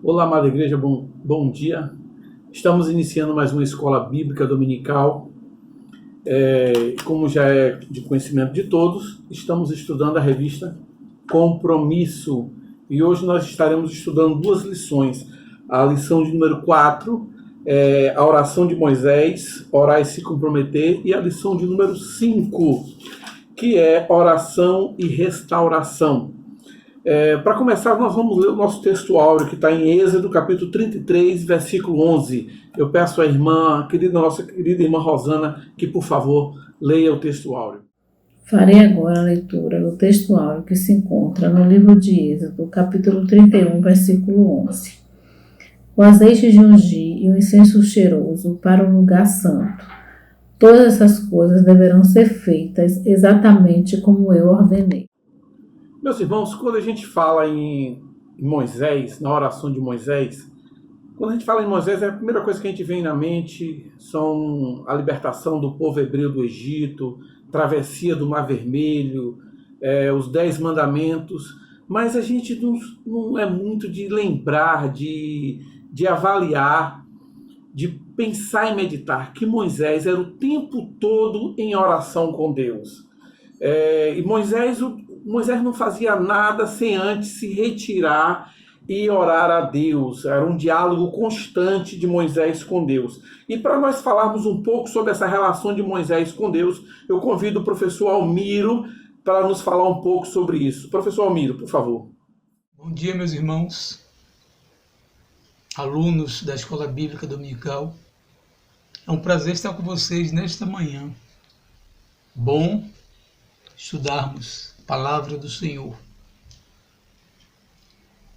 Olá, amada igreja, bom dia. Estamos iniciando mais uma escola bíblica dominical. Como já é de conhecimento de todos, estamos estudando a revista Compromisso. E hoje nós estaremos estudando duas lições. A lição de número 4, a oração de Moisés, orar e se comprometer. E a lição de número 5, que é oração e restauração. Para começar, nós vamos ler o nosso texto áureo, que está em Êxodo, capítulo 33, versículo 11. Eu peço à nossa querida irmã Rosana, que, por favor, leia o texto áureo. Farei agora a leitura do texto áureo que se encontra no livro de Êxodo, capítulo 31, versículo 11. O azeite de ungir e o incenso cheiroso para o lugar santo. Todas essas coisas deverão ser feitas exatamente como eu ordenei. Meus irmãos, quando a gente fala em Moisés, na oração de Moisés, quando a gente fala em Moisés, a primeira coisa que a gente vem na mente são a libertação do povo hebreu do Egito, travessia do Mar Vermelho, os 10 mandamentos, mas a gente não é muito de lembrar, de avaliar, de pensar e meditar que Moisés era o tempo todo em oração com Deus. E Moisés não fazia nada sem antes se retirar e orar a Deus. Era um diálogo constante de Moisés com Deus. E para nós falarmos um pouco sobre essa relação de Moisés com Deus, eu convido o professor Almiro para nos falar um pouco sobre isso. Professor Almiro, por favor. Bom dia, meus irmãos, alunos da Escola Bíblica Dominical. É um prazer estar com vocês nesta manhã. Bom estudarmos a palavra do Senhor.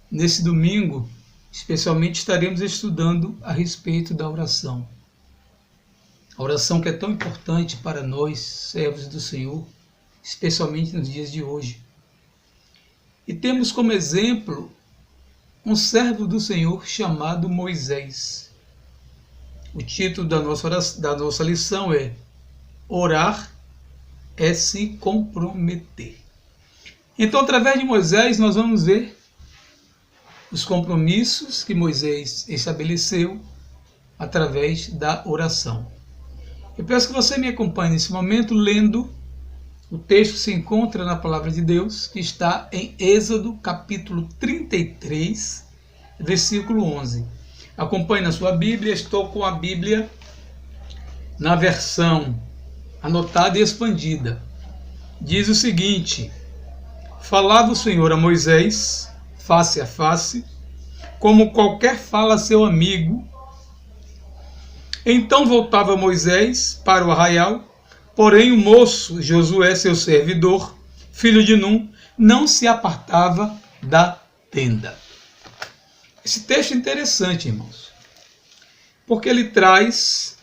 Nesse domingo, especialmente, estaremos estudando a respeito da oração. A oração que é tão importante para nós, servos do Senhor, especialmente nos dias de hoje. E temos como exemplo um servo do Senhor chamado Moisés. O título da nossa lição é Orar é se comprometer. Então, através de Moisés, nós vamos ver os compromissos que Moisés estabeleceu através da oração. Eu peço que você me acompanhe nesse momento lendo o texto que se encontra na Palavra de Deus, que está em Êxodo, capítulo 33, versículo 11. Acompanhe na sua Bíblia, estou com a Bíblia na versão anotada e expandida. Diz o seguinte: falava o Senhor a Moisés, face a face, como qualquer fala a seu amigo. Então voltava Moisés para o arraial, porém o moço Josué, seu servidor, filho de Num, não se apartava da tenda. Esse texto é interessante, irmãos, porque ele traz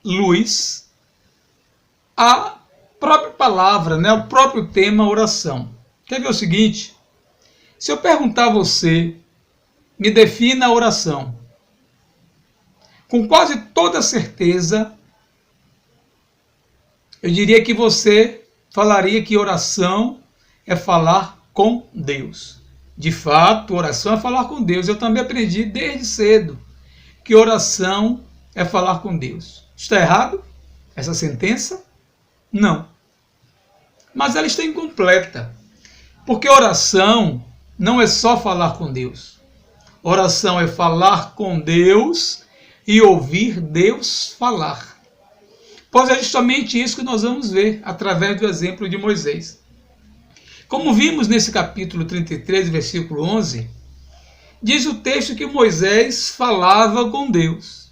luz à própria palavra, o próprio tema oração. Quer ver o seguinte? Se eu perguntar a você, me defina a oração, com quase toda certeza, eu diria que você falaria que oração é falar com Deus. De fato, oração é falar com Deus. Eu também aprendi desde cedo que oração é falar com Deus. Está errado essa sentença? Não. Mas ela está incompleta. Porque oração não é só falar com Deus. Oração é falar com Deus e ouvir Deus falar. Pois é justamente isso que nós vamos ver através do exemplo de Moisés. Como vimos nesse capítulo 33, versículo 11, diz o texto que Moisés falava com Deus.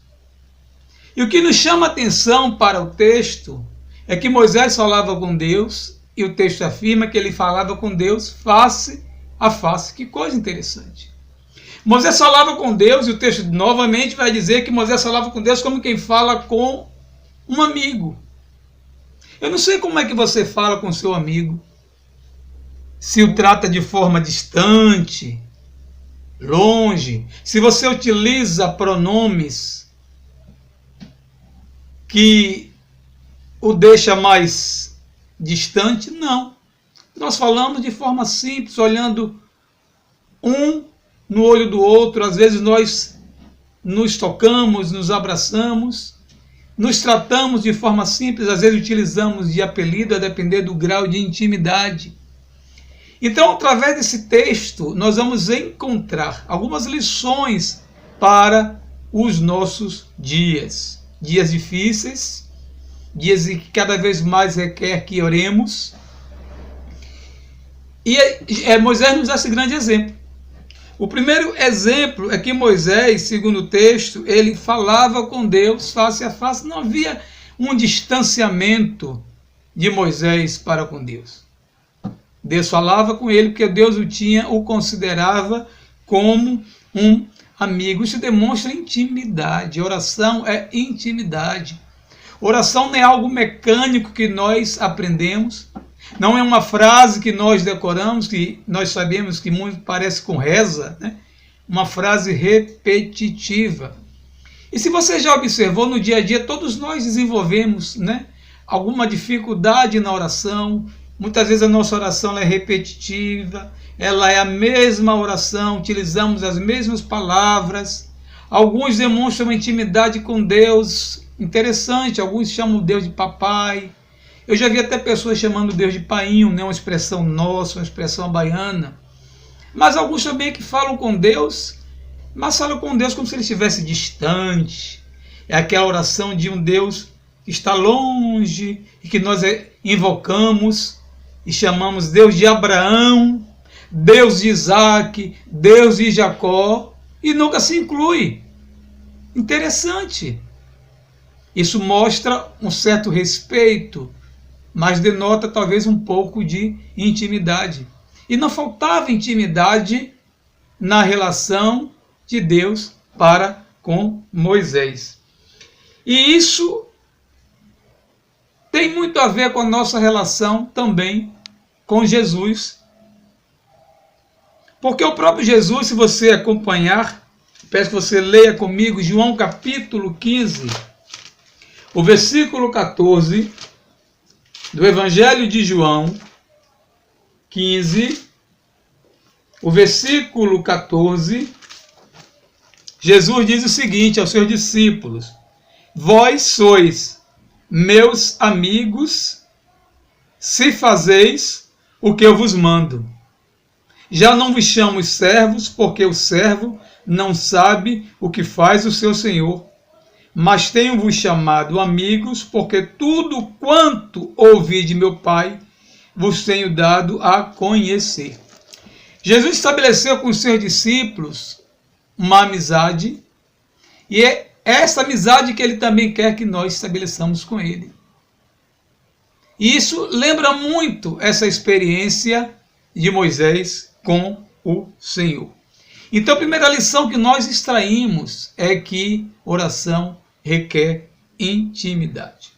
E o que nos chama a atenção para o texto é que Moisés falava com Deus e o texto afirma que ele falava com Deus face a face. Que coisa interessante. Moisés falava com Deus e o texto novamente vai dizer que Moisés falava com Deus como quem fala com um amigo. Eu não sei como é que você fala com seu amigo. Se o trata de forma distante, longe, se você utiliza pronomes que o deixa mais distante, não. Nós falamos de forma simples, olhando um no olho do outro, às vezes nós nos tocamos, nos abraçamos, nos tratamos de forma simples, às vezes utilizamos de apelido a depender do grau de intimidade. Então, através desse texto, nós vamos encontrar algumas lições para os nossos dias. Dias difíceis, dias em que cada vez mais requer que oremos. E Moisés nos dá esse grande exemplo. O primeiro exemplo é que Moisés, segundo o texto, ele falava com Deus face a face. Não havia um distanciamento de Moisés para com Deus. Deus falava com ele porque Deus o considerava como um amigo. Isso demonstra intimidade. Oração é intimidade. Oração não é algo mecânico que nós aprendemos. Não é uma frase que nós decoramos, que nós sabemos que muito parece com reza, né? Uma frase repetitiva. E se você já observou, no dia a dia todos nós desenvolvemos, né, alguma dificuldade na oração. Muitas vezes a nossa oração é repetitiva, ela é a mesma oração, utilizamos as mesmas palavras. Alguns demonstram uma intimidade com Deus interessante, alguns chamam Deus de papai. Eu já vi até pessoas chamando Deus de painho, né? Uma expressão nossa, uma expressão baiana. Mas alguns também que falam com Deus, mas falam com Deus como se ele estivesse distante. É aquela oração de um Deus que está longe e que nós invocamos e chamamos Deus de Abraão, Deus de Isaac, Deus de Jacó, e nunca se inclui. Interessante. Isso mostra um certo respeito, mas denota talvez um pouco de intimidade. E não faltava intimidade na relação de Deus para com Moisés. E isso tem muito a ver com a nossa relação também com Jesus. Porque o próprio Jesus, se você acompanhar, peço que você leia comigo João capítulo 15, o versículo 14, do Evangelho de João 15, o versículo 14, Jesus diz o seguinte aos seus discípulos: vós sois meus amigos, se fazeis o que eu vos mando. Já não vos chamo servos, porque o servo não sabe o que faz o seu senhor. Mas tenho-vos chamado amigos, porque tudo quanto ouvi de meu Pai vos tenho dado a conhecer. Jesus estabeleceu com os seus discípulos uma amizade, e é essa amizade que ele também quer que nós estabeleçamos com ele. E isso lembra muito essa experiência de Moisés com o Senhor. Então a primeira lição que nós extraímos é que oração requer intimidade.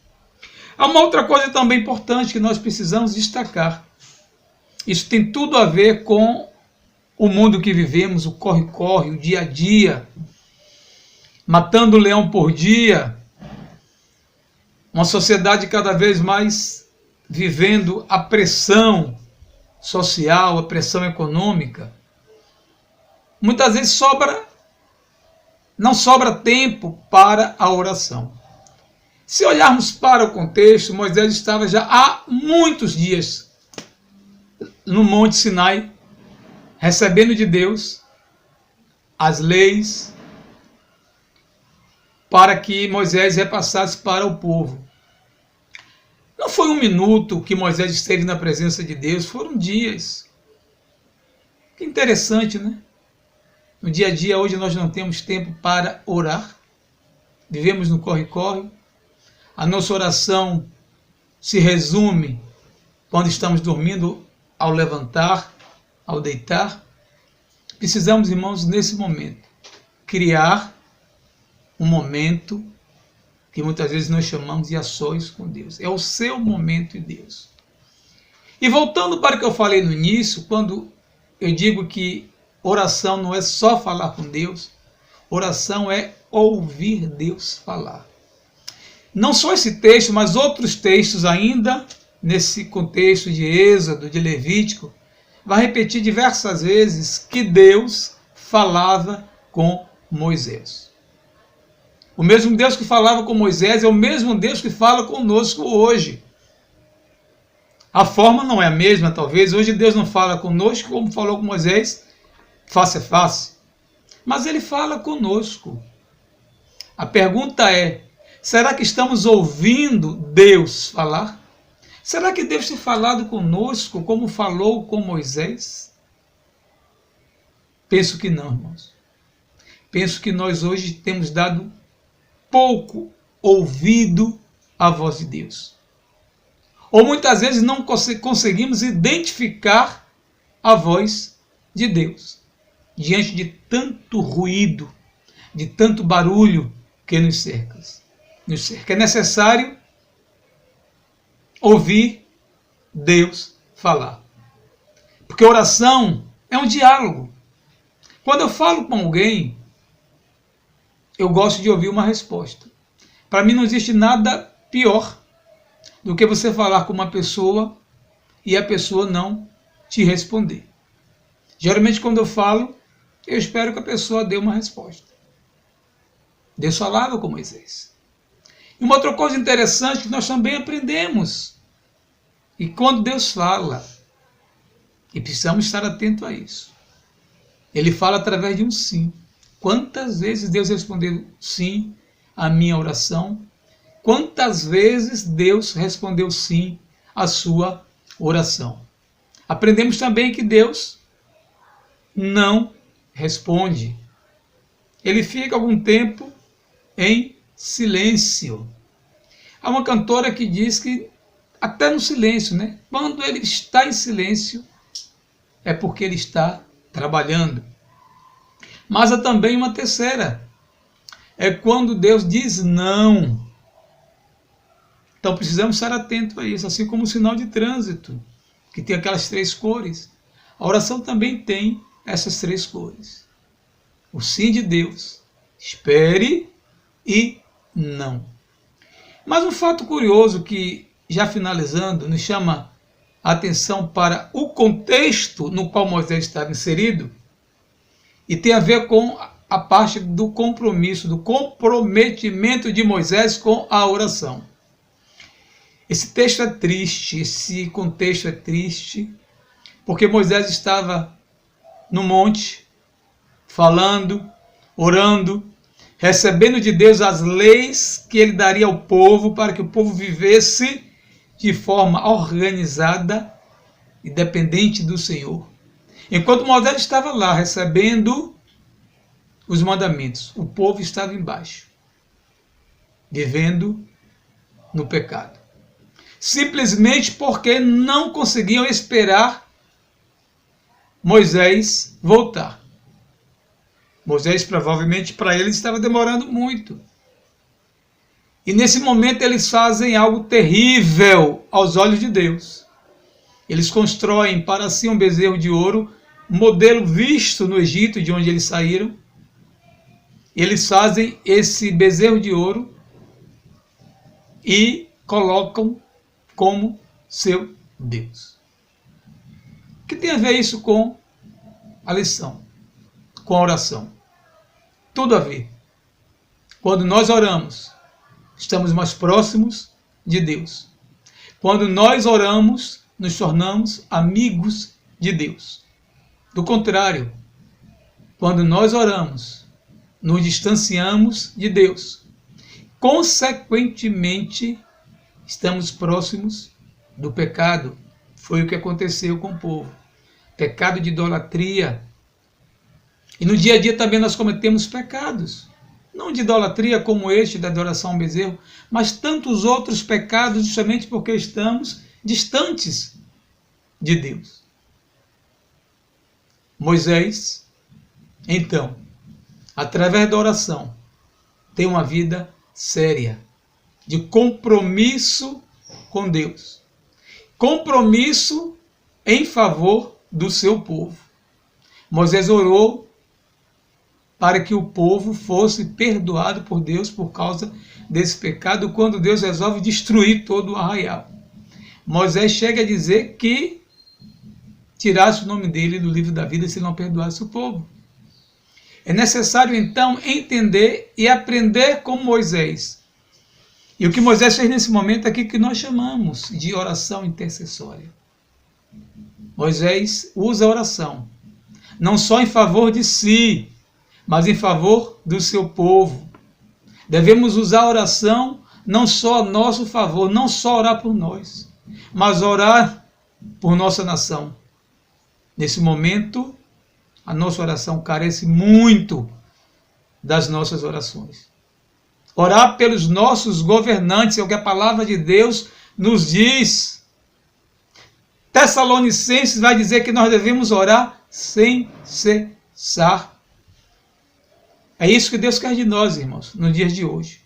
Há uma outra coisa também importante que nós precisamos destacar. Isso tem tudo a ver com o mundo que vivemos, o corre-corre, o dia a dia, matando o leão por dia, uma sociedade cada vez mais vivendo a pressão social, a pressão econômica. Muitas vezes não sobra tempo para a oração. Se olharmos para o contexto, Moisés estava já há muitos dias no Monte Sinai, recebendo de Deus as leis para que Moisés repassasse para o povo. Não foi um minuto que Moisés esteve na presença de Deus, foram dias. Que interessante, né? No dia a dia, hoje, nós não temos tempo para orar. Vivemos no corre-corre. A nossa oração se resume quando estamos dormindo, ao levantar, ao deitar. Precisamos, irmãos, nesse momento, criar um momento que muitas vezes nós chamamos de a sós com Deus. É o seu momento em Deus. E voltando para o que eu falei no início, quando eu digo que oração não é só falar com Deus, oração é ouvir Deus falar. Não só esse texto, mas outros textos ainda, nesse contexto de Êxodo, de Levítico, vai repetir diversas vezes que Deus falava com Moisés. O mesmo Deus que falava com Moisés é o mesmo Deus que fala conosco hoje. A forma não é a mesma, talvez. Hoje Deus não fala conosco como falou com Moisés, face a face. Mas ele fala conosco. A pergunta é, será que estamos ouvindo Deus falar? Será que Deus tem falado conosco como falou com Moisés? Penso que não, irmãos. Penso que nós hoje temos dado pouco ouvido à voz de Deus. Ou muitas vezes não conseguimos identificar a voz de Deus diante de tanto ruído, de tanto barulho que nos cerca. É necessário ouvir Deus falar. Porque oração é um diálogo. Quando eu falo com alguém, eu gosto de ouvir uma resposta. Para mim não existe nada pior do que você falar com uma pessoa e a pessoa não te responder. Geralmente quando eu falo, eu espero que a pessoa dê uma resposta. Deus falava com Moisés. E uma outra coisa interessante que nós também aprendemos. E quando Deus fala, e precisamos estar atentos a isso, Ele fala através de um sim. Quantas vezes Deus respondeu sim à minha oração? Quantas vezes Deus respondeu sim à sua oração? Aprendemos também que Deus não responde. Ele fica algum tempo em silêncio. Há uma cantora que diz que até no silêncio, né? Quando ele está em silêncio, é porque ele está trabalhando. Mas há também uma terceira. É quando Deus diz não. Então precisamos estar atentos a isso, assim como o sinal de trânsito, que tem aquelas 3 cores. A oração também tem essas 3 cores. O sim de Deus, espere e não. Mas um fato curioso que, já finalizando, nos chama a atenção para o contexto no qual Moisés estava inserido, e tem a ver com a parte do compromisso, do comprometimento de Moisés com a oração. Esse texto é triste, esse contexto é triste, porque Moisés estava no monte, falando, orando, recebendo de Deus as leis que ele daria ao povo para que o povo vivesse de forma organizada e dependente do Senhor. Enquanto Moisés estava lá recebendo os mandamentos, o povo estava embaixo, vivendo no pecado. Simplesmente porque não conseguiam esperar Moisés voltar. Moisés, provavelmente, para ele estava demorando muito. E nesse momento eles fazem algo terrível aos olhos de Deus. Eles constroem para si um bezerro de ouro, modelo visto no Egito, de onde eles saíram. Eles fazem esse bezerro de ouro e colocam como seu Deus. O que tem a ver isso com a lição, com a oração? Tudo a ver. Quando nós oramos, estamos mais próximos de Deus. Quando nós oramos, nos tornamos amigos de Deus. Do contrário, quando nós oramos, nos distanciamos de Deus. Consequentemente, estamos próximos do pecado. Foi o que aconteceu com o povo. Pecado de idolatria. E no dia a dia também nós cometemos pecados. Não de idolatria como este da adoração ao bezerro, mas tantos outros pecados justamente porque estamos distantes de Deus. Moisés, então, através da oração, tem uma vida séria, de compromisso com Deus. Compromisso em favor do seu povo. Moisés orou para que o povo fosse perdoado por Deus por causa desse pecado, quando Deus resolve destruir todo o arraial. Moisés chega a dizer que tirasse o nome dele do livro da vida se não perdoasse o povo. É necessário, então, entender e aprender com Moisés. E o que Moisés fez nesse momento aqui que nós chamamos de oração intercessória. Moisés usa a oração, não só em favor de si, mas em favor do seu povo. Devemos usar a oração não só a nosso favor, não só orar por nós, mas orar por nossa nação. Nesse momento, a nossa oração carece muito das nossas orações. Orar pelos nossos governantes é o que a palavra de Deus nos diz. Tessalonicenses vai dizer que nós devemos orar sem cessar. É isso que Deus quer de nós, irmãos, nos dias de hoje.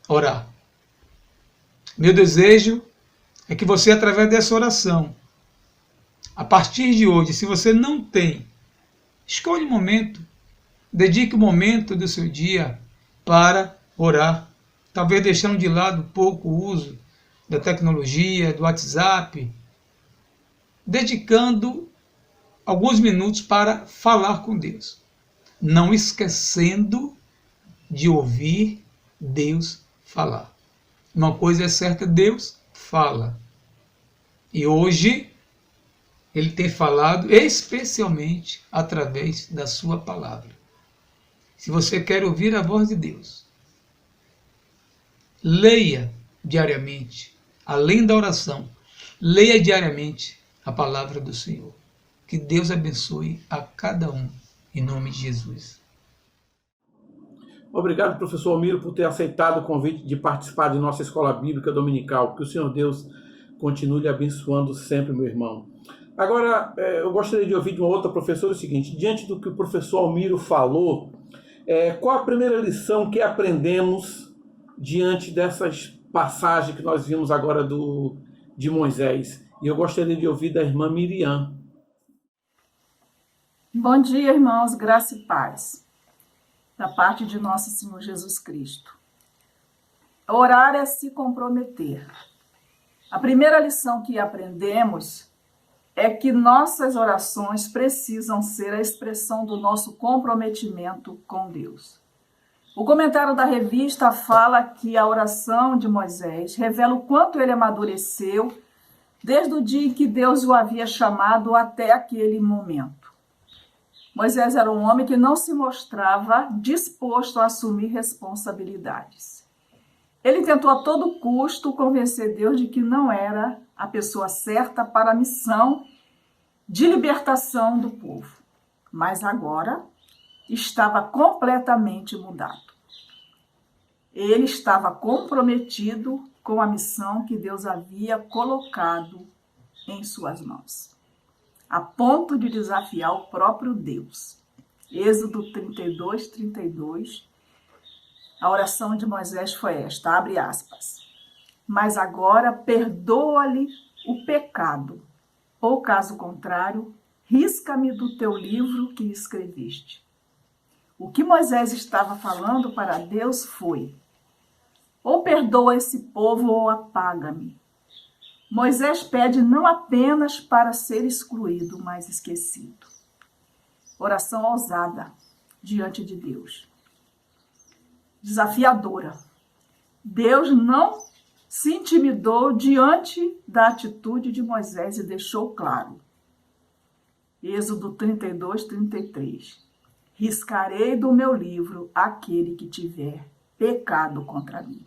Orar. Meu desejo é que você, através dessa oração, a partir de hoje, se você não tem, escolha um momento, dedique um momento do seu dia para orar. Talvez deixando de lado um pouco o uso da tecnologia, do WhatsApp, dedicando alguns minutos para falar com Deus, não esquecendo de ouvir Deus falar. Uma coisa é certa, Deus fala. E hoje Ele tem falado especialmente através da sua palavra. Se você quer ouvir a voz de Deus, leia diariamente, além da oração, leia diariamente a palavra do Senhor. Que Deus abençoe a cada um, em nome de Jesus. Obrigado, professor Almiro, por ter aceitado o convite de participar de nossa escola bíblica dominical. Que o Senhor Deus continue lhe abençoando sempre, meu irmão. Agora, eu gostaria de ouvir de uma outra professora o seguinte: diante do que o professor Almiro falou, qual a primeira lição que aprendemos diante dessas passagens que nós vimos agora de Moisés? E eu gostaria de ouvir da irmã Miriam. Bom dia, irmãos, graça e paz, da parte de nosso Senhor Jesus Cristo. Orar é se comprometer. A primeira lição que aprendemos é que nossas orações precisam ser a expressão do nosso comprometimento com Deus. O comentário da revista fala que a oração de Moisés revela o quanto ele amadureceu desde o dia em que Deus o havia chamado até aquele momento. Moisés era um homem que não se mostrava disposto a assumir responsabilidades. Ele tentou a todo custo convencer Deus de que não era a pessoa certa para a missão de libertação do povo. Mas agora estava completamente mudado. Ele estava comprometido com a missão que Deus havia colocado em suas mãos, a ponto de desafiar o próprio Deus. Êxodo 32, 32, a oração de Moisés foi esta, abre aspas: mas agora perdoa-lhe o pecado, ou caso contrário, risca-me do teu livro que escreveste. O que Moisés estava falando para Deus foi: ou perdoa esse povo ou apaga-me. Moisés pede não apenas para ser excluído, mas esquecido. Oração ousada diante de Deus. Desafiadora. Deus não se intimidou diante da atitude de Moisés e deixou claro. Êxodo 32, 33. Riscarei do meu livro aquele que tiver pecado contra mim.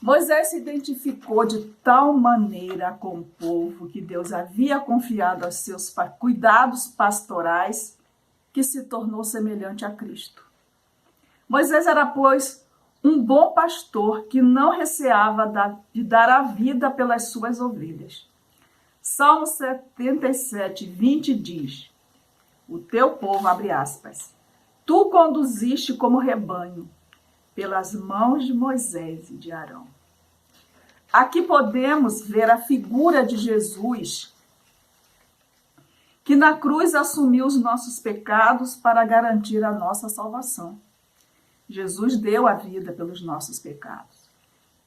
Moisés se identificou de tal maneira com o povo que Deus havia confiado aos seus cuidados pastorais que se tornou semelhante a Cristo. Moisés era, pois, um bom pastor que não receava de dar a vida pelas suas ovelhas. Salmo 77, 20 diz: o teu povo, abre aspas, tu conduziste como rebanho pelas mãos de Moisés e de Arão. Aqui podemos ver a figura de Jesus, que na cruz assumiu os nossos pecados para garantir a nossa salvação. Jesus deu a vida pelos nossos pecados.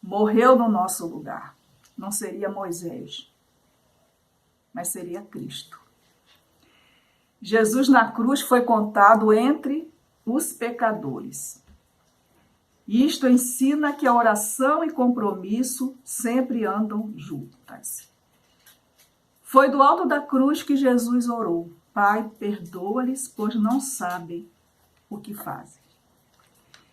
Morreu no nosso lugar. Não seria Moisés, mas seria Cristo. Jesus na cruz foi contado entre os pecadores. Isto ensina que a oração e compromisso sempre andam juntas. Foi do alto da cruz que Jesus orou: Pai, perdoa-lhes, pois não sabem o que fazem.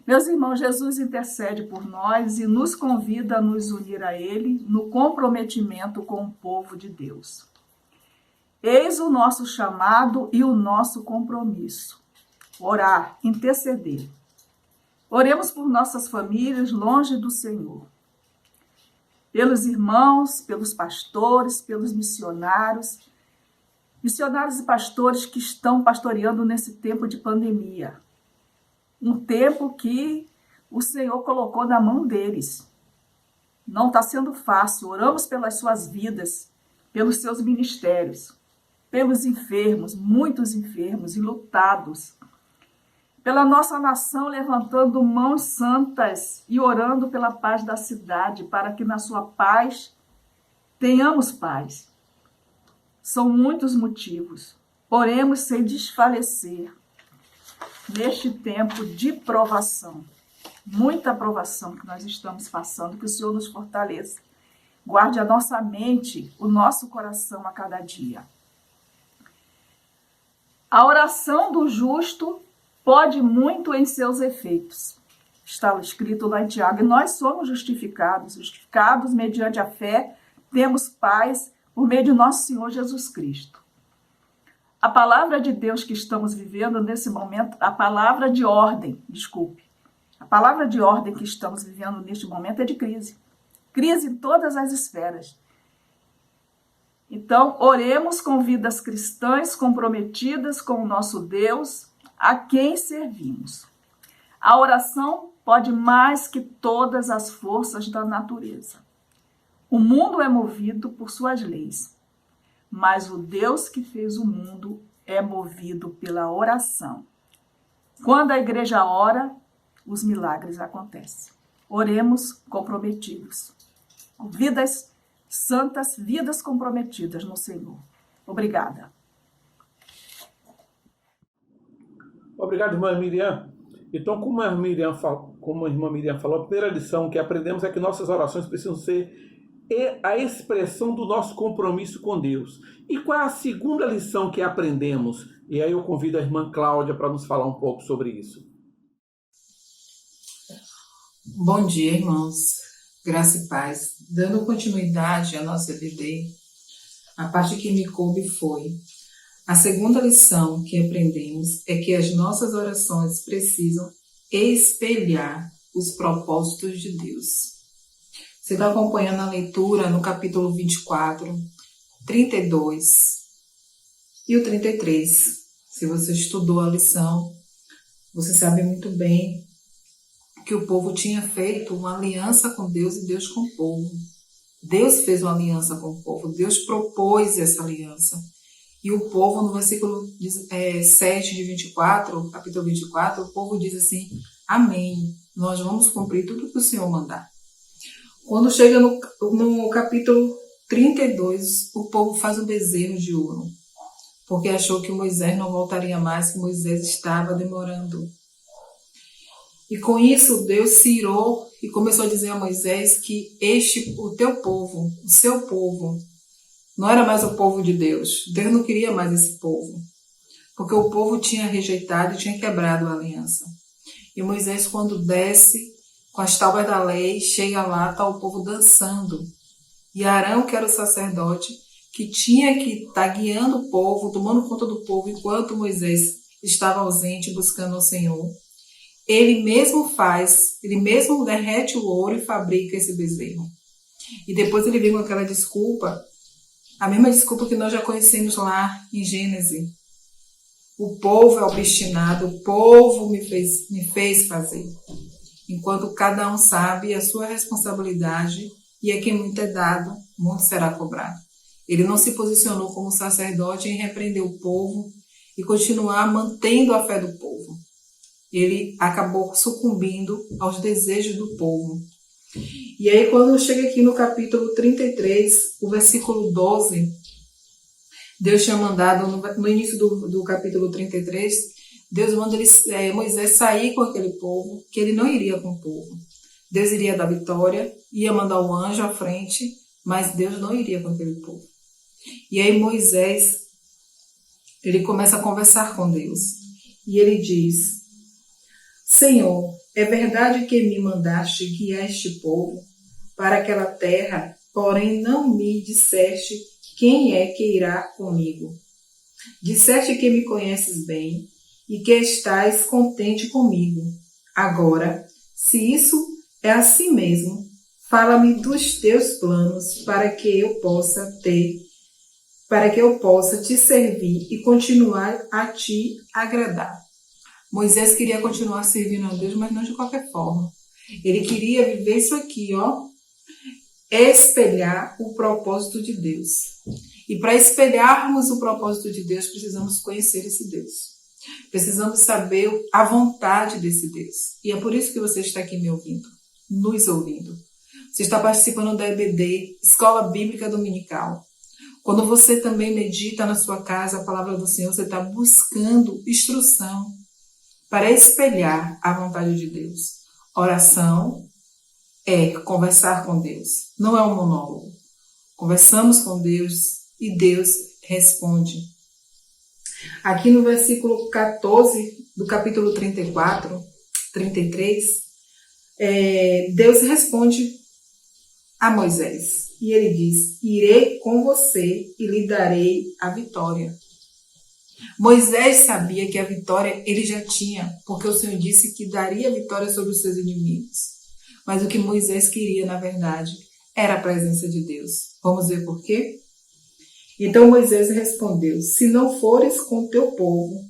Meus irmãos, Jesus intercede por nós e nos convida a nos unir a Ele no comprometimento com o povo de Deus. Eis o nosso chamado e o nosso compromisso: orar, interceder. Oremos por nossas famílias longe do Senhor, pelos irmãos, pelos pastores, pelos missionários e pastores que estão pastoreando nesse tempo de pandemia. Um tempo que o Senhor colocou na mão deles. Não está sendo fácil. Oramos pelas suas vidas, pelos seus ministérios, pelos enfermos, muitos enfermos e lutados, pela nossa nação levantando mãos santas e orando pela paz da cidade, para que na sua paz tenhamos paz. São muitos motivos. Oremos sem desfalecer neste tempo de provação, muita provação que nós estamos passando, que o Senhor nos fortaleça. Guarde a nossa mente, o nosso coração a cada dia. A oração do justo pode muito em seus efeitos. Está escrito lá em Tiago, e nós somos justificados mediante a fé, temos paz por meio de nosso Senhor Jesus Cristo. A palavra de Deus que estamos vivendo nesse momento, a palavra de ordem que estamos vivendo neste momento é de crise. Crise em todas as esferas. Então, oremos com vidas cristãs comprometidas com o nosso Deus, a quem servimos. A oração pode mais que todas as forças da natureza. O mundo é movido por suas leis, mas o Deus que fez o mundo é movido pela oração. Quando a igreja ora, os milagres acontecem. Oremos comprometidos, com vidas santas, vidas comprometidas no Senhor. Obrigada. Obrigado, irmã Miriam. Então, como a irmã Miriam falou, a primeira lição que aprendemos é que nossas orações precisam ser a expressão do nosso compromisso com Deus. E qual é a segunda lição que aprendemos? E aí eu convido a irmã Cláudia para nos falar um pouco sobre isso. Bom dia, irmãos. Graça e paz. Dando continuidade à nossa EBD, a parte que me coube foi: a segunda lição que aprendemos é que as nossas orações precisam espelhar os propósitos de Deus. Você está acompanhando a leitura no capítulo 24, 32 e o 33. Se você estudou a lição, você sabe muito bem que o povo tinha feito uma aliança com Deus e Deus com o povo. Deus fez uma aliança com o povo, Deus propôs essa aliança. E o povo, no versículo 7 de 24, capítulo 24, o povo diz assim: amém, nós vamos cumprir tudo que o Senhor mandar. Quando chega no capítulo 32, o povo faz um bezerro de ouro, porque achou que Moisés não voltaria mais, que Moisés estava demorando. E com isso, Deus se irou e começou a dizer a Moisés que o teu povo, o seu povo, não era mais o povo de Deus. Deus não queria mais esse povo, porque o povo tinha rejeitado e tinha quebrado a aliança. E Moisés, quando desce com as tábuas da lei, chega lá, está o povo dançando. E Arão, que era o sacerdote, que tinha que estar guiando o povo, tomando conta do povo, enquanto Moisés estava ausente, buscando o Senhor, ele mesmo derrete o ouro e fabrica esse bezerro. E depois ele vem com aquela desculpa, a mesma desculpa que nós já conhecemos lá em Gênesis. O povo é obstinado, o povo me fez fazer. Enquanto cada um sabe a sua responsabilidade, e a quem muito é dado, muito será cobrado. Ele não se posicionou como sacerdote em repreender o povo e continuar mantendo a fé do povo. Ele acabou sucumbindo aos desejos do povo. E aí, quando chega aqui no capítulo 33, o versículo 12, Deus tinha mandado, no início do capítulo 33, Deus manda Moisés sair com aquele povo, que ele não iria com o povo. Deus iria dar vitória, ia mandar um anjo à frente, mas Deus não iria com aquele povo. E aí Moisés, ele começa a conversar com Deus. E ele diz: Senhor, é verdade que me mandaste guiar este povo para aquela terra, porém não me disseste quem é que irá comigo. Disseste que me conheces bem e que estás contente comigo. Agora, se isso é assim mesmo, fala-me dos teus planos para que eu possa te servir e continuar a te agradar. Moisés queria continuar servindo a Deus, mas não de qualquer forma. Ele queria viver isso aqui, espelhar o propósito de Deus. E para espelharmos o propósito de Deus, precisamos conhecer esse Deus. Precisamos saber a vontade desse Deus. E é por isso que você está aqui me ouvindo, nos ouvindo. Você está participando da EBD, Escola Bíblica Dominical. Quando você também medita na sua casa a palavra do Senhor, você está buscando instrução para espelhar a vontade de Deus. Oração é conversar com Deus, não é um monólogo. Conversamos com Deus e Deus responde. Aqui no versículo 14 do capítulo 33, Deus responde a Moisés. E ele diz: irei com você e lhe darei a vitória. Moisés sabia que a vitória ele já tinha, porque o Senhor disse que daria a vitória sobre os seus inimigos. Mas o que Moisés queria, na verdade, era a presença de Deus. Vamos ver por quê? Então Moisés respondeu: se não fores com o teu povo,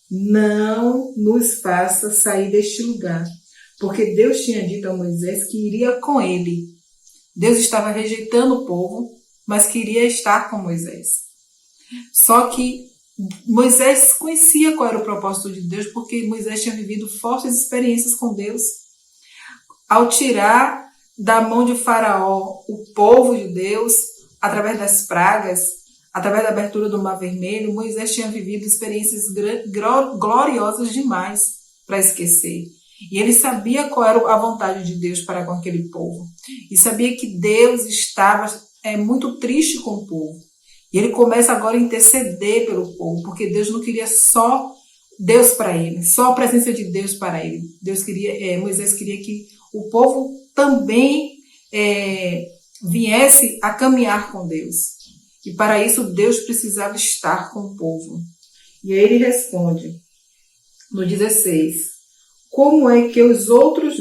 não nos faça sair deste lugar. Porque Deus tinha dito a Moisés que iria com ele. Deus estava rejeitando o povo, mas queria estar com Moisés. Só que Moisés conhecia qual era o propósito de Deus, porque Moisés tinha vivido fortes experiências com Deus. Ao tirar da mão de Faraó o povo de Deus, através das pragas, através da abertura do Mar Vermelho, Moisés tinha vivido experiências gloriosas demais para esquecer. E ele sabia qual era a vontade de Deus para com aquele povo. E sabia que Deus estava muito triste com o povo. E ele começa agora a interceder pelo povo, porque Deus não queria só Deus para ele, só a presença de Deus para ele. Moisés queria que o povo também viesse a caminhar com Deus. E para isso Deus precisava estar com o povo. E aí ele responde, no 16, como é que os outros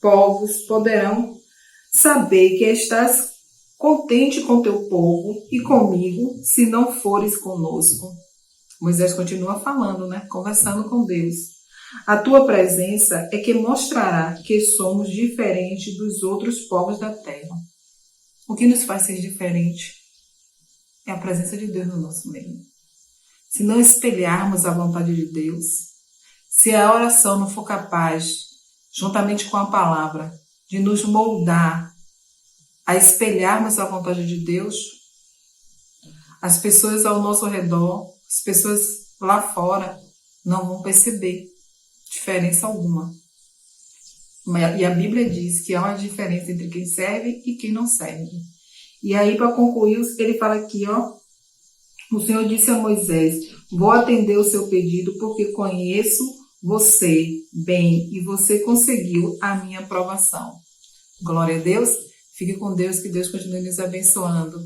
povos poderão saber que estás contente com teu povo e comigo, se não fores conosco? Moisés continua falando, conversando com Deus. A tua presença é que mostrará que somos diferentes dos outros povos da terra. O que nos faz ser diferente é a presença de Deus no nosso meio. Se não espelharmos a vontade de Deus, se a oração não for capaz, juntamente com a palavra, de nos moldar a espelharmos a vontade de Deus, as pessoas ao nosso redor, as pessoas lá fora, não vão perceber diferença alguma. E a Bíblia diz que há uma diferença entre quem serve e quem não serve. E aí, para concluir, ele fala aqui, o Senhor disse a Moisés: vou atender o seu pedido porque conheço você bem e você conseguiu a minha aprovação. Glória a Deus. Fique com Deus, que Deus continue nos abençoando.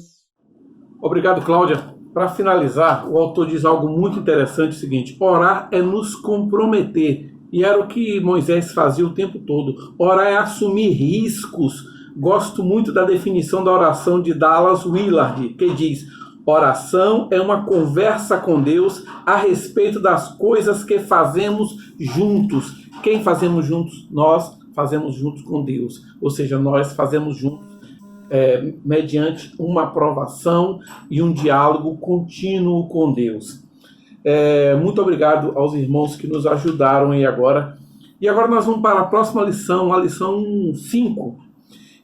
Obrigado, Cláudia. Para finalizar, o autor diz algo muito interessante, o seguinte: orar é nos comprometer. E era o que Moisés fazia o tempo todo. Orar é assumir riscos. Gosto muito da definição da oração de Dallas Willard, que diz: oração é uma conversa com Deus a respeito das coisas que fazemos juntos. Quem fazemos juntos? Nós fazemos juntos com Deus. Ou seja, nós fazemos juntos mediante uma aprovação e um diálogo contínuo com Deus. Muito obrigado aos irmãos que nos ajudaram aí agora. E agora nós vamos para a próxima lição, a lição 5.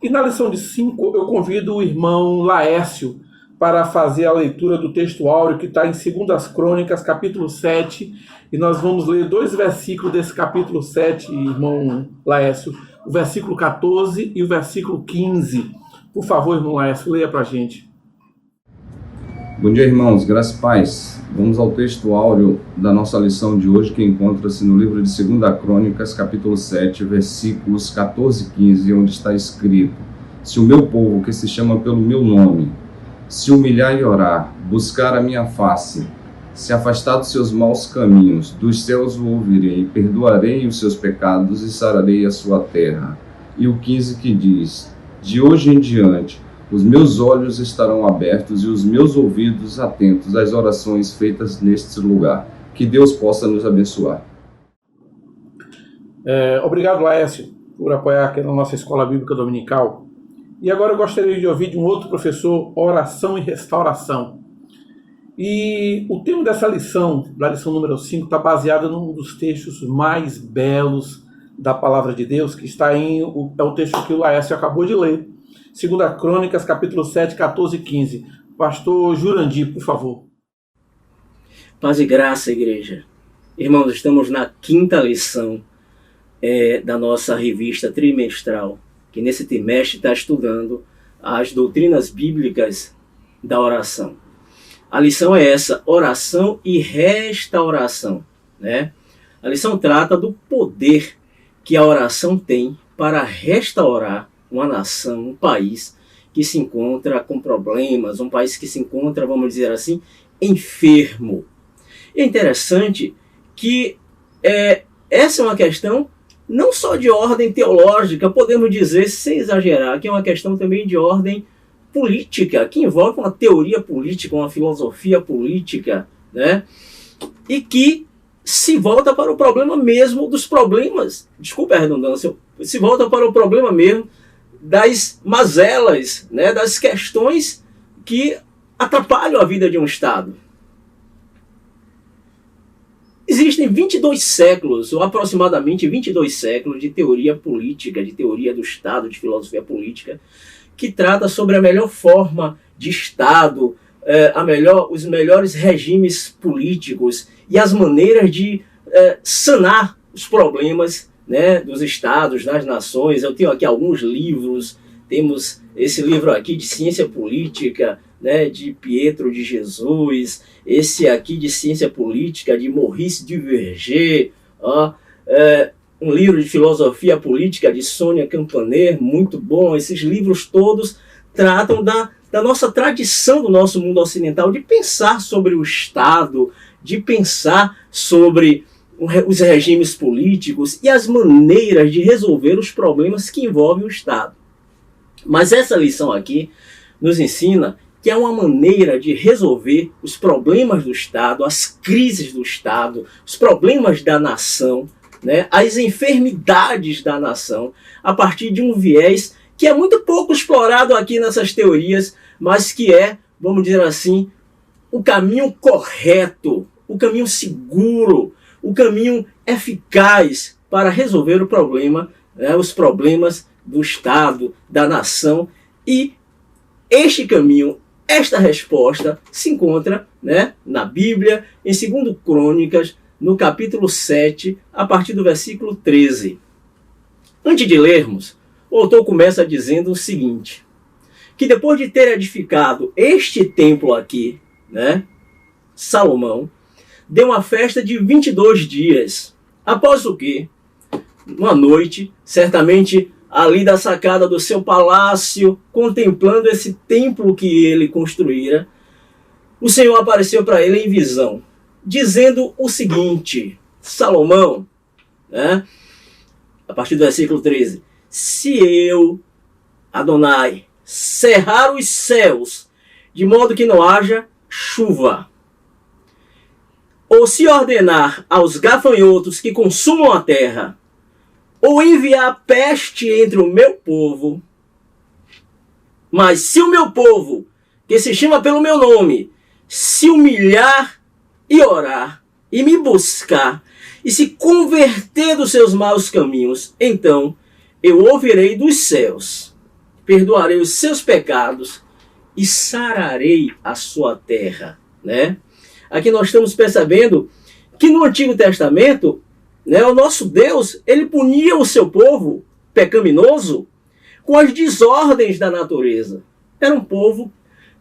E na lição de 5 eu convido o irmão Laércio para fazer a leitura do texto áureo que está em 2 Crônicas, capítulo 7, e nós vamos ler 2 versículos desse capítulo 7, irmão Laércio, o versículo 14 e o versículo 15. Por favor, irmão Laércio, leia para a gente. Bom dia, irmãos, graça e paz. Vamos ao texto áureo da nossa lição de hoje, que encontra-se no livro de 2 Crônicas, capítulo 7, versículos 14 e 15, onde está escrito: Se o meu povo, que se chama pelo meu nome, se humilhar e orar, buscar a minha face, se afastar dos seus maus caminhos, dos céus o ouvirei, perdoarei os seus pecados e sararei a sua terra. E o 15 que diz: De hoje em diante, os meus olhos estarão abertos e os meus ouvidos atentos às orações feitas neste lugar. Que Deus possa nos abençoar. Obrigado, Laércio, por apoiar aqui na nossa Escola Bíblica Dominical. E agora eu gostaria de ouvir de um outro professor, oração e restauração. E o tema dessa lição, da lição número 5, está baseado num dos textos mais belos da Palavra de Deus, que está é o texto que o Laércio acabou de ler. 2 Crônicas, capítulo 7, 14 e 15. Pastor Jurandir, por favor. Paz e graça, igreja. Irmãos, estamos na 5ª lição da nossa revista trimestral, que nesse trimestre está estudando as doutrinas bíblicas da oração. A lição é essa: oração e restauração, né? A lição trata do poder que a oração tem para restaurar uma nação, um país que se encontra com problemas, um país que se encontra, vamos dizer assim, enfermo. É interessante que essa é uma questão não só de ordem teológica, podemos dizer, sem exagerar, que é uma questão também de ordem política, que envolve uma teoria política, uma filosofia política, né? E que se volta para o problema mesmo dos problemas, desculpa a redundância, se volta para o problema mesmo das mazelas, né, das questões que atrapalham a vida de um Estado. Existem 22 séculos, ou aproximadamente 22 séculos, de teoria política, de teoria do Estado, de filosofia política, que trata sobre a melhor forma de Estado, os melhores regimes políticos e as maneiras de sanar os problemas, né, dos estados, das nações. Eu tenho aqui alguns livros, temos esse livro aqui de Ciência Política, né, de Pietro de Jesus, esse aqui de Ciência Política de Maurice Duverger, um livro de Filosofia Política de Sônia Campaner, muito bom. Esses livros todos tratam da nossa tradição do nosso mundo ocidental de pensar sobre o Estado, de pensar sobre os regimes políticos e as maneiras de resolver os problemas que envolvem o Estado. Mas essa lição aqui nos ensina que é uma maneira de resolver os problemas do Estado, as crises do Estado, os problemas da nação, né, as enfermidades da nação, a partir de um viés que é muito pouco explorado aqui nessas teorias, mas que é, vamos dizer assim, o caminho correto, o caminho seguro, o caminho eficaz para resolver o problema, né, os problemas do Estado, da nação. E este caminho, esta resposta se encontra, né, na Bíblia, em 2 Crônicas, no capítulo 7, a partir do versículo 13. Antes de lermos, o autor começa dizendo o seguinte: que depois de ter edificado este templo aqui, né, Salomão deu uma festa de 22 dias, após o que, uma noite, certamente ali da sacada do seu palácio, contemplando esse templo que ele construíra, o Senhor apareceu para ele em visão, dizendo o seguinte: Salomão, né, a partir do versículo 13, se eu, Adonai, cerrar os céus, de modo que não haja chuva, ou se ordenar aos gafanhotos que consumam a terra, ou enviar peste entre o meu povo, mas se o meu povo, que se chama pelo meu nome, se humilhar e orar, e me buscar, e se converter dos seus maus caminhos, então eu ouvirei dos céus, perdoarei os seus pecados e sararei a sua terra, né? Aqui nós estamos percebendo que no Antigo Testamento, né, o nosso Deus, ele punia o seu povo pecaminoso com as desordens da natureza. Era um povo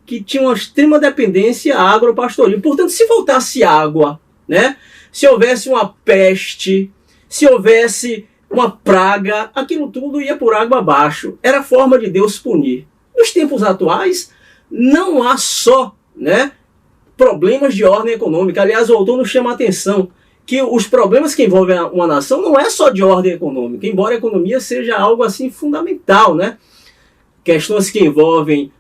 que tinha uma extrema dependência agropastoril. Portanto, se faltasse água, né, se houvesse uma peste, se houvesse uma praga, aquilo tudo ia por água abaixo. Era a forma de Deus punir. Nos tempos atuais, não há só, né, problemas de ordem econômica. Aliás, o autor nos chama a atenção que os problemas que envolvem uma nação não é só de ordem econômica, embora a economia seja algo assim fundamental, né? Questões que envolvem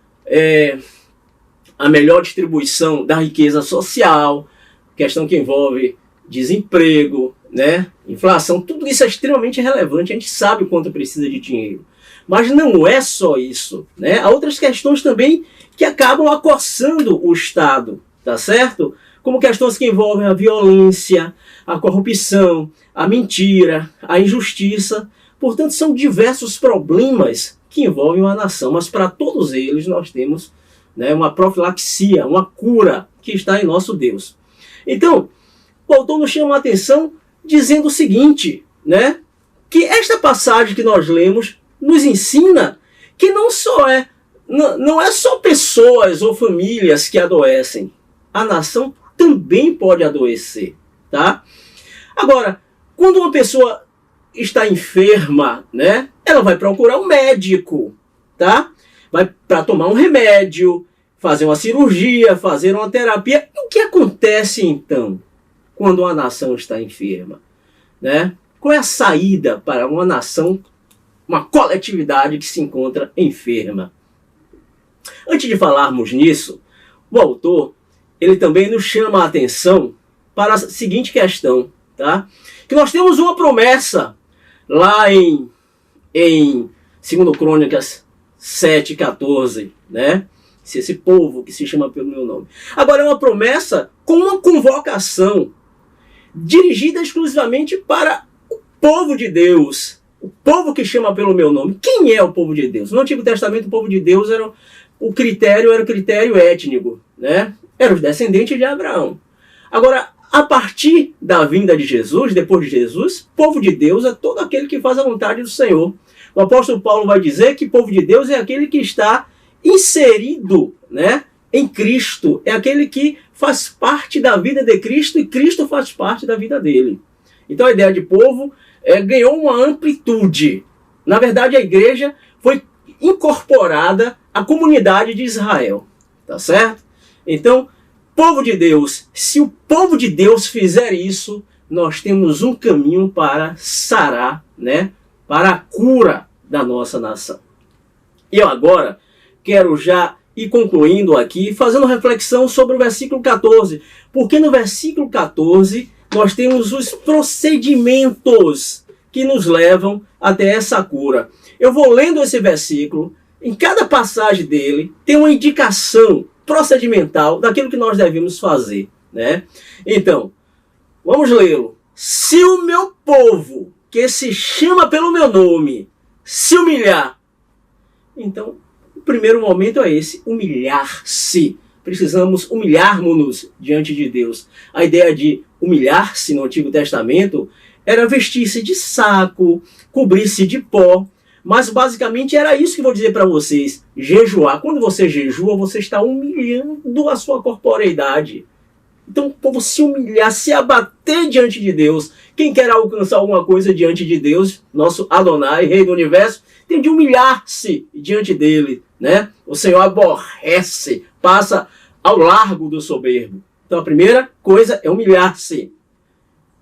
a melhor distribuição da riqueza social, questão que envolve desemprego, né? Inflação, tudo isso é extremamente relevante, a gente sabe o quanto precisa de dinheiro. Mas não é só isso, né? Há outras questões também que acabam acossando o Estado, tá certo? Como questões que envolvem a violência, a corrupção, a mentira, a injustiça. Portanto, são diversos problemas que envolvem uma nação, mas para todos eles nós temos, né, uma profilaxia, uma cura que está em nosso Deus. Então, o autor nos chama a atenção dizendo o seguinte, né, que esta passagem que nós lemos nos ensina que não é só pessoas ou famílias que adoecem, a nação também pode adoecer, tá? Agora, quando uma pessoa está enferma, né, ela vai procurar um médico, tá? Vai para tomar um remédio, fazer uma cirurgia, fazer uma terapia. E o que acontece então quando uma nação está enferma, né? Qual é a saída para uma nação, uma coletividade que se encontra enferma? Antes de falarmos nisso, o autor ele também nos chama a atenção para a seguinte questão, tá? Que nós temos uma promessa lá em 2 Crônicas 7:14, né? Esse povo que se chama pelo meu nome. Agora é uma promessa com uma convocação dirigida exclusivamente para o povo de Deus, o povo que chama pelo meu nome. Quem é o povo de Deus? No Antigo Testamento, o povo de Deus era o critério étnico, né? Eram os descendentes de Abraão. Agora, a partir da vinda de Jesus, depois de Jesus, povo de Deus é todo aquele que faz a vontade do Senhor. O apóstolo Paulo vai dizer que povo de Deus é aquele que está inserido, né, em Cristo. É aquele que faz parte da vida de Cristo e Cristo faz parte da vida dele. Então a ideia de povo ganhou uma amplitude. Na verdade, a igreja foi incorporada à comunidade de Israel. Tá certo? Então, povo de Deus, se o povo de Deus fizer isso, nós temos um caminho para sarar, né, para a cura da nossa nação. E eu agora quero já ir concluindo aqui, fazendo reflexão sobre o versículo 14, porque no versículo 14 nós temos os procedimentos que nos levam até essa cura. Eu vou lendo esse versículo, em cada passagem dele tem uma indicação procedimental daquilo que nós devemos fazer, né? Então, vamos lê-lo. Se o meu povo, que se chama pelo meu nome, se humilhar. Então, o primeiro momento é esse, humilhar-se. Precisamos humilharmos-nos diante de Deus. A ideia de humilhar-se no Antigo Testamento era vestir-se de saco, cobrir-se de pó. Mas basicamente era isso que eu vou dizer para vocês. Jejuar. Quando você jejua, você está humilhando a sua corporeidade. Então o povo se humilhar, se abater diante de Deus. Quem quer alcançar alguma coisa diante de Deus, nosso Adonai, Rei do Universo, tem de humilhar-se diante dele, né? O Senhor aborrece, passa ao largo do soberbo. Então a primeira coisa é humilhar-se.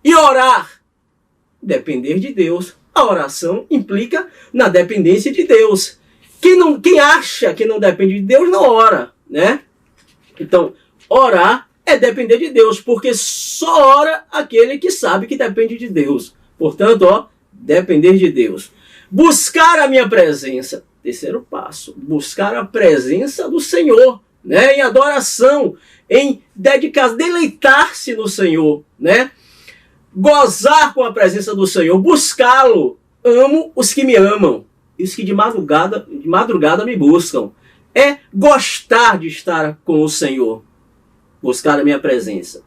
E orar. Depender de Deus. A oração implica na dependência de Deus. Quem acha que não depende de Deus, não ora, né? Então, orar é depender de Deus, porque só ora aquele que sabe que depende de Deus. Portanto, depender de Deus. Buscar a minha presença. Terceiro passo, buscar a presença do Senhor, né? Em adoração, em dedicar, deleitar-se no Senhor, né? Gozar com a presença do Senhor, buscá-lo. Amo os que me amam, e os que de madrugada me buscam. é gostar de estar com o Senhor, buscar a minha presença.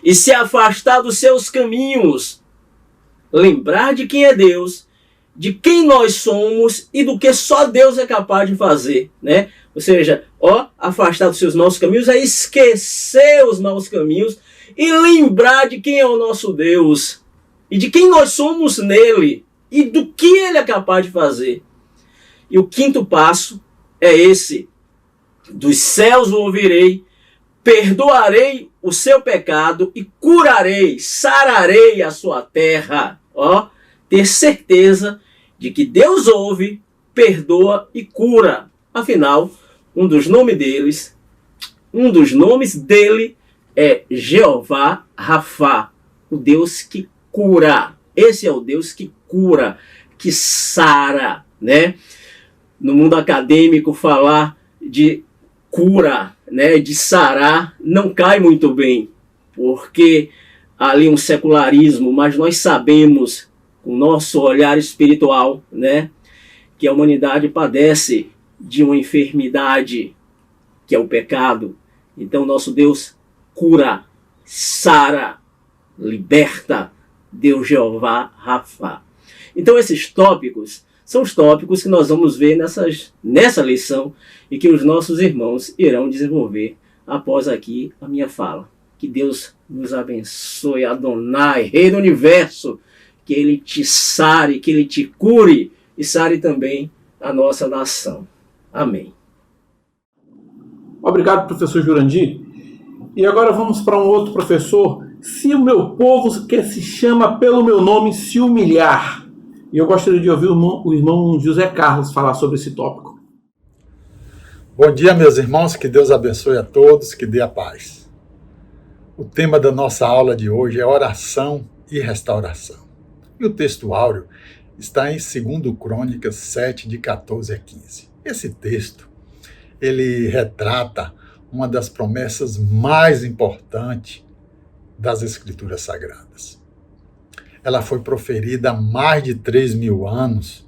E se afastar dos seus caminhos, lembrar de quem é Deus, de quem nós somos e do que só Deus é capaz de fazer, né? Ou seja, afastar dos seus maus caminhos é esquecer os maus caminhos e lembrar de quem é o nosso Deus e de quem nós somos nele e do que ele é capaz de fazer. E o quinto passo é esse: dos céus o ouvirei, perdoarei o seu pecado e curarei, sararei a sua terra. Ter certeza de que Deus ouve, perdoa e cura. Afinal, um dos nomes dele é Jeová Rafá, o Deus que cura. Esse é o Deus que cura, que sara, né? No mundo acadêmico, falar de cura, né, de sarar, não cai muito bem, porque há ali um secularismo, mas nós sabemos, com o nosso olhar espiritual, né, que a humanidade padece de uma enfermidade, que é o pecado. Então nosso Deus cura, sara, liberta, Deus Jeová Rafá. Então esses tópicos são os tópicos que nós vamos ver nessa lição e que os nossos irmãos irão desenvolver após aqui a minha fala. Que Deus nos abençoe, Adonai, Rei do Universo, que Ele te sare, que Ele te cure e sare também a nossa nação. Amém. Obrigado, professor Jurandir. E agora vamos para um outro professor. Se o meu povo, que se chama pelo meu nome, se humilhar. E eu gostaria de ouvir o irmão José Carlos falar sobre esse tópico. Bom dia, meus irmãos, que Deus abençoe a todos, que dê a paz. O tema da nossa aula de hoje é oração e restauração. E o texto áureo está em 2 Crônicas 7, de 14 a 15. Esse texto, ele retrata uma das promessas mais importantes das Escrituras Sagradas. Ela foi proferida há mais de 3.000 anos,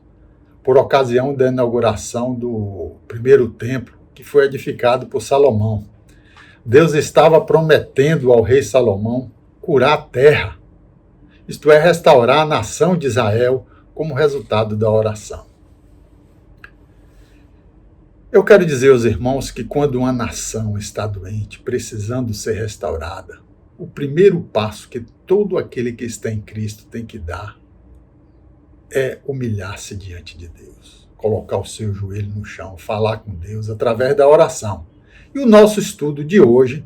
por ocasião da inauguração do primeiro templo, que foi edificado por Salomão. Deus estava prometendo ao rei Salomão curar a terra, isto é, restaurar a nação de Israel como resultado da oração. Eu quero dizer aos irmãos que quando uma nação está doente, precisando ser restaurada, o primeiro passo que todo aquele que está em Cristo tem que dar é humilhar-se diante de Deus, colocar o seu joelho no chão, falar com Deus através da oração. E o nosso estudo de hoje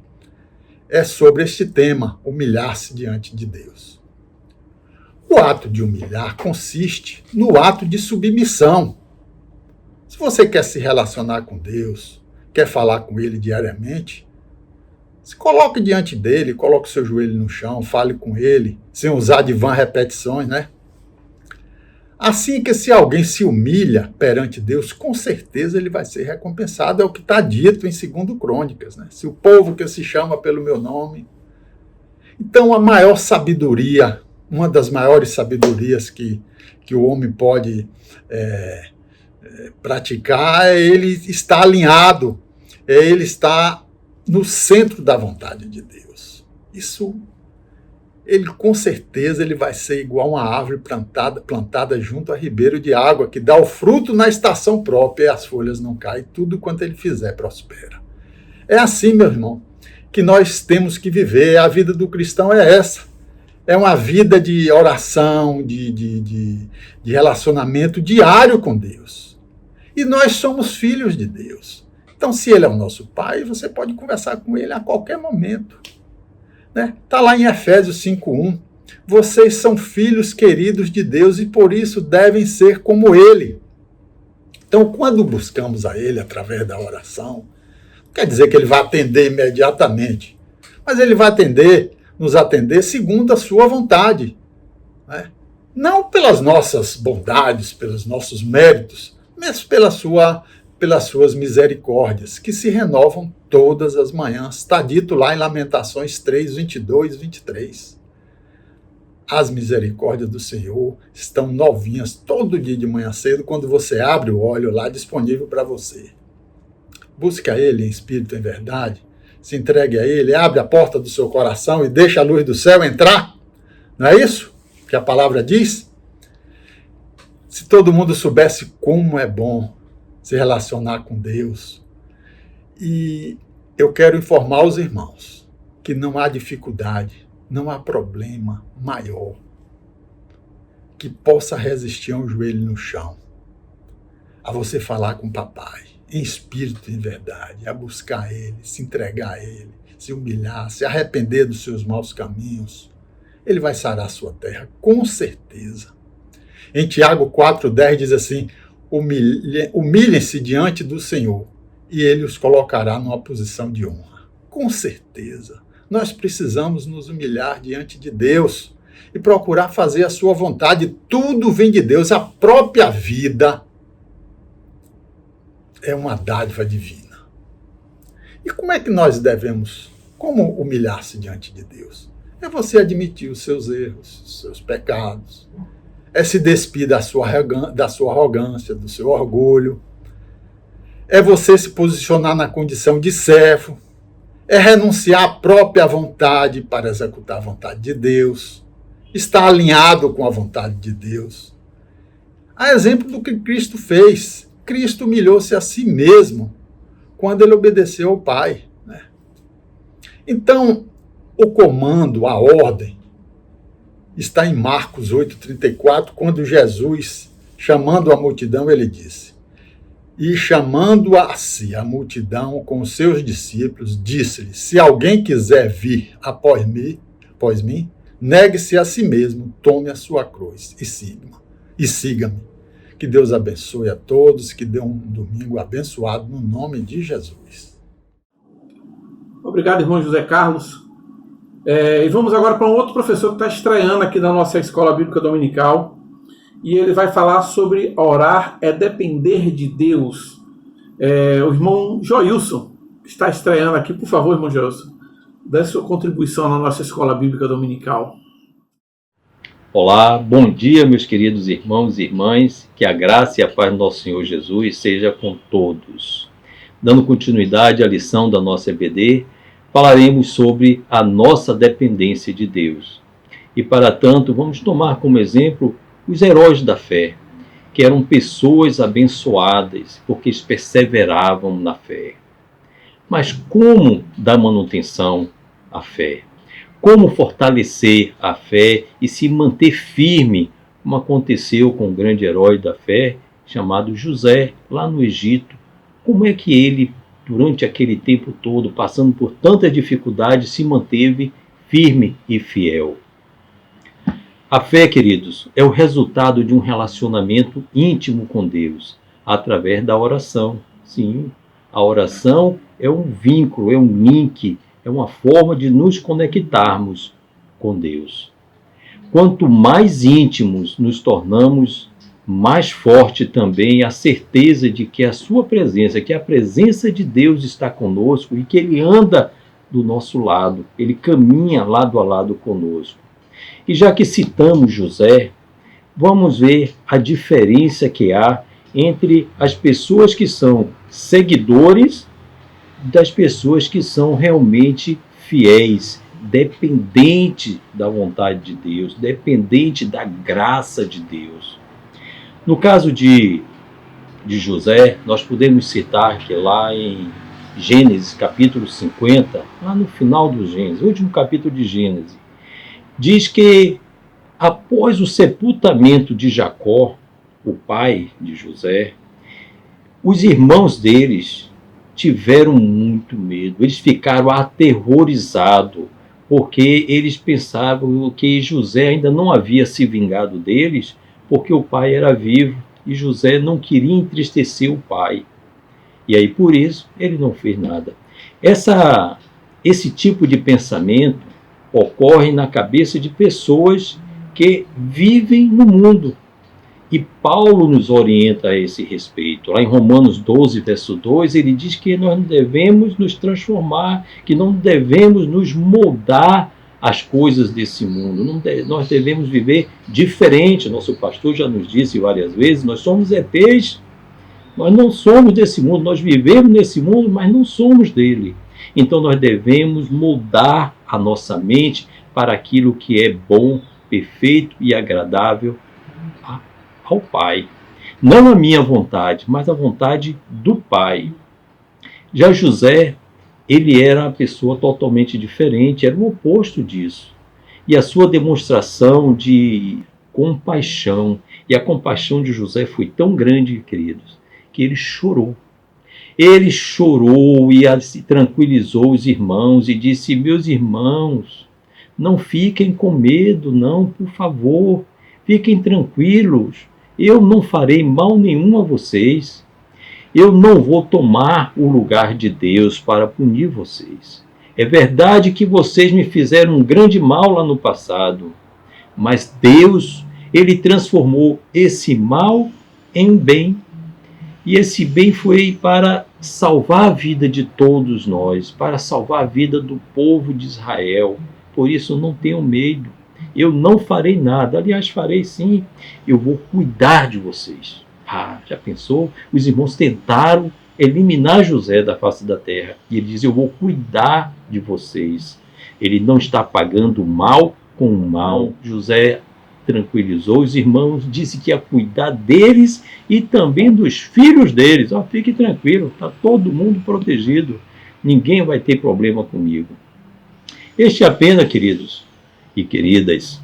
é sobre este tema, humilhar-se diante de Deus. O ato de humilhar consiste no ato de submissão. Se você quer se relacionar com Deus, quer falar com Ele diariamente, se coloque diante dele, coloque o seu joelho no chão, fale com ele, sem usar de vã repetições, né? Assim que se alguém se humilha perante Deus, com certeza ele vai ser recompensado. É o que está dito em 2 Crônicas, né? Se o povo que se chama pelo meu nome. Então a maior sabedoria, uma das maiores sabedorias que o homem pode praticar é ele estar alinhado, é ele estar no centro da vontade de Deus. Isso, ele com certeza ele vai ser igual uma árvore plantada junto a ribeiro de água, que dá o fruto na estação própria e as folhas não caem, tudo quanto ele fizer prospera. É assim, meu irmão, que nós temos que viver. A vida do cristão é essa. É uma vida de oração, de relacionamento diário com Deus. E nós somos filhos de Deus. Então, se Ele é o nosso Pai, você pode conversar com Ele a qualquer momento. Está lá em Efésios 5:1. Vocês são filhos queridos de Deus e por isso devem ser como Ele. Então, quando buscamos a Ele através da oração, não quer dizer que Ele vai atender imediatamente, mas Ele vai nos atender segundo a sua vontade. Não pelas nossas bondades, pelos nossos méritos, mas pelas suas misericórdias, que se renovam todas as manhãs. Está dito lá em Lamentações 3, 22, 23. As misericórdias do Senhor estão novinhas todo dia de manhã cedo, quando você abre o óleo lá disponível para você. busque a Ele em espírito e em verdade, se entregue a Ele, abre a porta do seu coração e deixa a luz do céu entrar. Não é isso que a palavra diz? Se todo mundo soubesse como é bom se relacionar com Deus. E eu quero informar os irmãos que não há dificuldade, não há problema maior que possa resistir a um joelho no chão, a você falar com o papai, em espírito e em verdade, a buscar Ele, se entregar a Ele, se humilhar, se arrepender dos seus maus caminhos. Ele vai sarar a sua terra, com certeza. Em Tiago 4,10 diz assim: humilhem-se diante do Senhor e Ele os colocará numa posição de honra. Com certeza, nós precisamos nos humilhar diante de Deus e procurar fazer a sua vontade. Tudo vem de Deus, a própria vida é uma dádiva divina. E como é que nós devemos, como humilhar-se diante de Deus? É você admitir os seus erros, os seus pecados, é se despir da sua arrogância, do seu orgulho, é você se posicionar na condição de servo, é renunciar à própria vontade para executar a vontade de Deus, estar alinhado com a vontade de Deus. Há exemplo do que Cristo fez. Cristo humilhou-se a si mesmo quando ele obedeceu ao Pai, né? Então, o comando, a ordem, está em Marcos 8,34, quando Jesus, chamando a multidão, ele disse: e chamando a si a multidão com os seus discípulos, disse-lhe: se alguém quiser vir após mim, negue-se a si mesmo, tome a sua cruz e siga-me. Que Deus abençoe a todos, que dê um domingo abençoado no nome de Jesus. Obrigado, irmão José Carlos. E vamos agora para um outro professor que está estreando aqui na nossa Escola Bíblica Dominical. E ele vai falar sobre orar é depender de Deus. O irmão Joilson está estreando aqui. Por favor, irmão Joilson, dê sua contribuição na nossa Escola Bíblica Dominical. Olá, bom dia, meus queridos irmãos e irmãs. Que a graça e a paz do nosso Senhor Jesus seja com todos. Dando continuidade à lição da nossa EBD, falaremos sobre a nossa dependência de Deus. E, para tanto, vamos tomar como exemplo os heróis da fé, que eram pessoas abençoadas, porque eles perseveravam na fé. Mas como dar manutenção à fé? Como fortalecer a fé e se manter firme, como aconteceu com um grande herói da fé, chamado José, lá no Egito? Como é que ele, durante aquele tempo todo, passando por tanta dificuldade, se manteve firme e fiel? A fé, queridos, é o resultado de um relacionamento íntimo com Deus, através da oração. Sim, a oração é um vínculo, é um link, é uma forma de nos conectarmos com Deus. Quanto mais íntimos nos tornamos, mais forte também a certeza de que a sua presença, que a presença de Deus está conosco e que Ele anda do nosso lado, Ele caminha lado a lado conosco. E já que citamos José, vamos ver a diferença que há entre as pessoas que são seguidores das pessoas que são realmente fiéis, dependente da vontade de Deus, dependente da graça de Deus. No caso de José, nós podemos citar que lá em Gênesis capítulo 50, lá no final do Gênesis, último capítulo de Gênesis, diz que após o sepultamento de Jacó, o pai de José, os irmãos deles tiveram muito medo, eles ficaram aterrorizados, porque eles pensavam que José ainda não havia se vingado deles, porque o pai era vivo e José não queria entristecer o pai. E aí, por isso, ele não fez nada. Esse tipo de pensamento ocorre na cabeça de pessoas que vivem no mundo. E Paulo nos orienta a esse respeito. Lá em Romanos 12, verso 2, ele diz que nós não devemos nos transformar, que não devemos nos moldar às coisas desse mundo. Nós devemos viver diferente. Nosso pastor já nos disse várias vezes, nós somos ETs Nós não somos desse mundo, nós vivemos nesse mundo, mas não somos dele. Então nós devemos moldar a nossa mente para aquilo que é bom, perfeito e agradável ao Pai. Não a minha vontade, mas a vontade do Pai. Já José, ele era uma pessoa totalmente diferente, era o oposto disso. E a sua demonstração de compaixão, e a compaixão de José foi tão grande, queridos, que ele chorou. Ele chorou e se tranquilizou os irmãos e disse: meus irmãos, não fiquem com medo, não, por favor, fiquem tranquilos, eu não farei mal nenhum a vocês, eu não vou tomar o lugar de Deus para punir vocês. É verdade que vocês me fizeram um grande mal lá no passado, mas Deus, ele transformou esse mal em um bem. E esse bem foi para salvar a vida de todos nós, para salvar a vida do povo de Israel. Por isso não tenham medo. Eu não farei nada. Aliás, farei sim. Eu vou cuidar de vocês. Já pensou? Os irmãos tentaram eliminar José da face da terra. E ele diz: eu vou cuidar de vocês. Ele não está pagando o mal com o mal. José tranquilizou os irmãos, disse que ia cuidar deles e também dos filhos deles. Fique tranquilo, está todo mundo protegido, ninguém vai ter problema comigo. Este é apenas, queridos e queridas,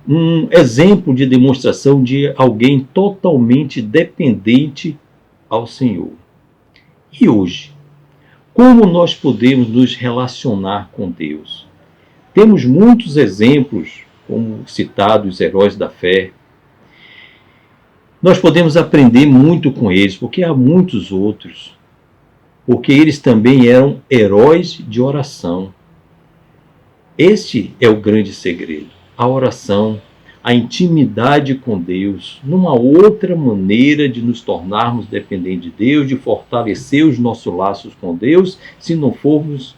um exemplo de demonstração de alguém totalmente dependente ao Senhor. E hoje, como nós podemos nos relacionar com Deus? Temos muitos exemplos, como citados, os heróis da fé. Nós podemos aprender muito com eles, porque há muitos outros, porque eles também eram heróis de oração. Este é o grande segredo, a oração, a intimidade com Deus, numa outra maneira de nos tornarmos dependentes de Deus, de fortalecer os nossos laços com Deus, se não formos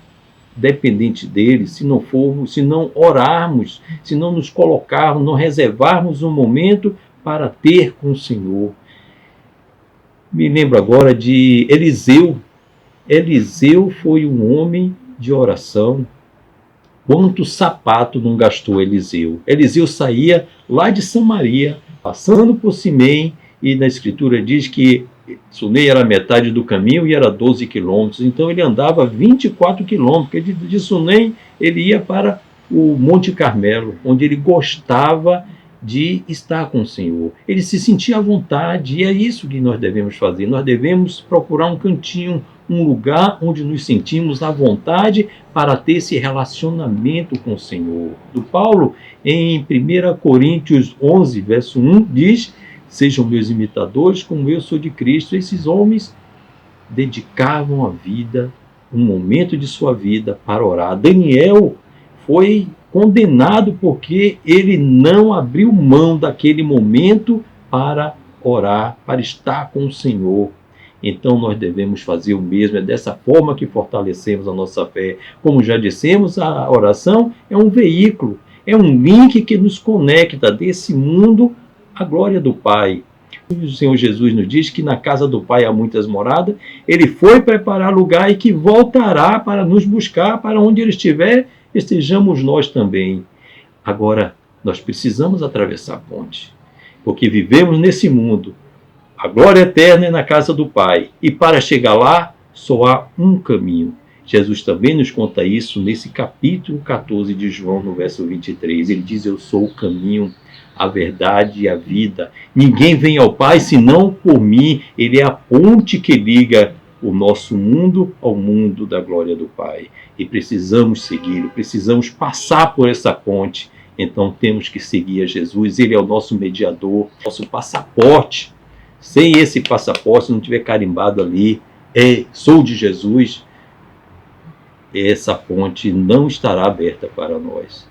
dependente dele, se não orarmos, se não nos colocarmos, não reservarmos um momento para ter com o Senhor. Me lembro agora de Eliseu. Eliseu foi um homem de oração. Quanto sapato não gastou Eliseu? Eliseu saía lá de Samaria, passando por Simeim, e na Escritura diz que Sunem era metade do caminho e era 12 quilômetros, então ele andava 24 quilômetros, porque de Sunem ele ia para o Monte Carmelo, onde ele gostava de estar com o Senhor. Ele se sentia à vontade, e é isso que nós devemos fazer. Nós devemos procurar um cantinho, um lugar onde nos sentimos à vontade para ter esse relacionamento com o Senhor. Do Paulo, em 1 Coríntios 11, verso 1, diz: sejam meus imitadores como eu sou de Cristo. Esses homens dedicavam a vida, um momento de sua vida para orar. Daniel foi condenado porque ele não abriu mão daquele momento para orar, para estar com o Senhor. Então nós devemos fazer o mesmo. É dessa forma que fortalecemos a nossa fé. Como já dissemos, a oração é um veículo, é um link que nos conecta desse mundo à glória do Pai. O Senhor Jesus nos diz que na casa do Pai há muitas moradas. Ele foi preparar lugar e que voltará para nos buscar, para onde Ele estiver, estejamos nós também. Agora, nós precisamos atravessar a ponte, porque vivemos nesse mundo. A glória eterna é na casa do Pai, e para chegar lá, só há um caminho. Jesus também nos conta isso nesse capítulo 14 de João, no verso 23. Ele diz: eu sou o caminho, a verdade e a vida. Ninguém vem ao Pai senão por mim. Ele é a ponte que liga o nosso mundo ao mundo da glória do Pai. E precisamos segui-lo, precisamos passar por essa ponte. Então temos que seguir a Jesus. Ele é o nosso mediador, nosso passaporte. Sem esse passaporte, se não tiver carimbado ali, sou de Jesus, essa ponte não estará aberta para nós.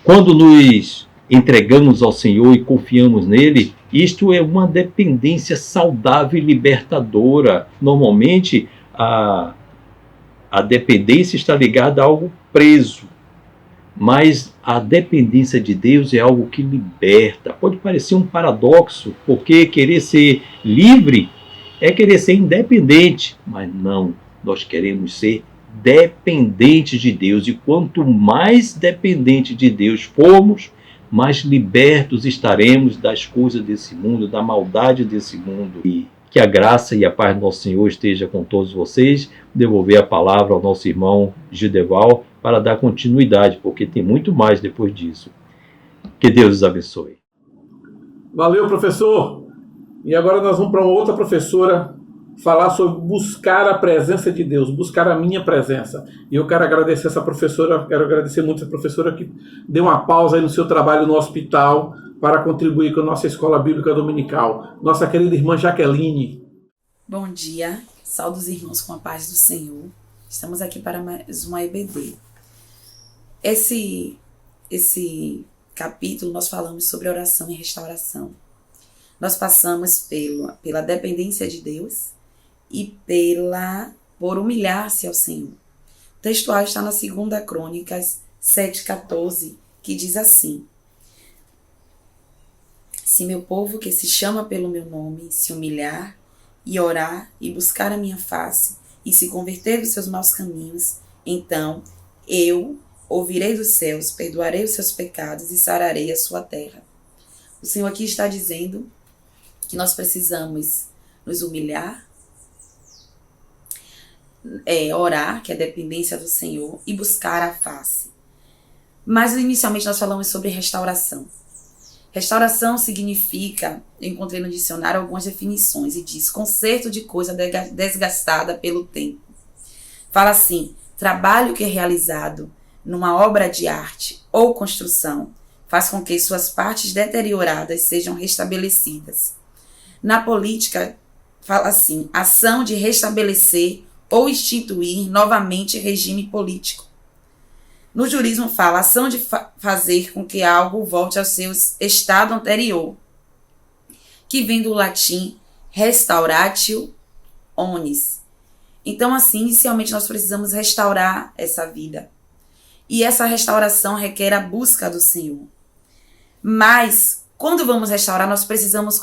Quando nos entregamos ao Senhor e confiamos nele, isto é uma dependência saudável e libertadora. Normalmente, a dependência está ligada a algo preso, mas a dependência de Deus é algo que liberta. Pode parecer um paradoxo, porque querer ser livre é querer ser independente, mas não, nós queremos ser dependentes de Deus, e quanto mais dependente de Deus formos, mais libertos estaremos das coisas desse mundo, da maldade desse mundo. E que a graça e a paz do nosso Senhor esteja com todos vocês. Devolver a palavra ao nosso irmão Gideval para dar continuidade, porque tem muito mais depois disso. Que Deus os abençoe. Valeu, professor. E agora nós vamos para uma outra professora falar sobre buscar a presença de Deus, buscar a minha presença. E eu quero agradecer essa professora, quero agradecer muito essa professora que deu uma pausa aí no seu trabalho no hospital para contribuir com a nossa escola bíblica dominical. Nossa querida irmã Jaqueline. Bom dia, saúde os irmãos com a paz do Senhor. Estamos aqui para mais uma EBD. Esse capítulo nós falamos sobre oração e restauração. Nós passamos pela dependência de Deus e por humilhar-se ao Senhor. O textual está na 2 Crônicas 7,14, que diz assim: se meu povo que se chama pelo meu nome se humilhar e orar e buscar a minha face e se converter dos seus maus caminhos, então eu ouvirei dos céus, perdoarei os seus pecados e sararei a sua terra. O Senhor aqui está dizendo que nós precisamos nos humilhar, orar, que é a dependência do Senhor, e buscar a face. Mas inicialmente nós falamos sobre restauração. Restauração significa, eu encontrei no dicionário algumas definições e diz conserto de coisa desgastada pelo tempo. Fala assim: trabalho que é realizado numa obra de arte ou construção faz com que suas partes deterioradas sejam restabelecidas. Na política, fala assim: ação de restabelecer ou instituir novamente regime político. No jurismo fala ação de fazer com que algo volte ao seu estado anterior, que vem do latim restauratio omnis. Então, assim, inicialmente nós precisamos restaurar essa vida. E essa restauração requer a busca do Senhor. Mas, quando vamos restaurar, nós precisamos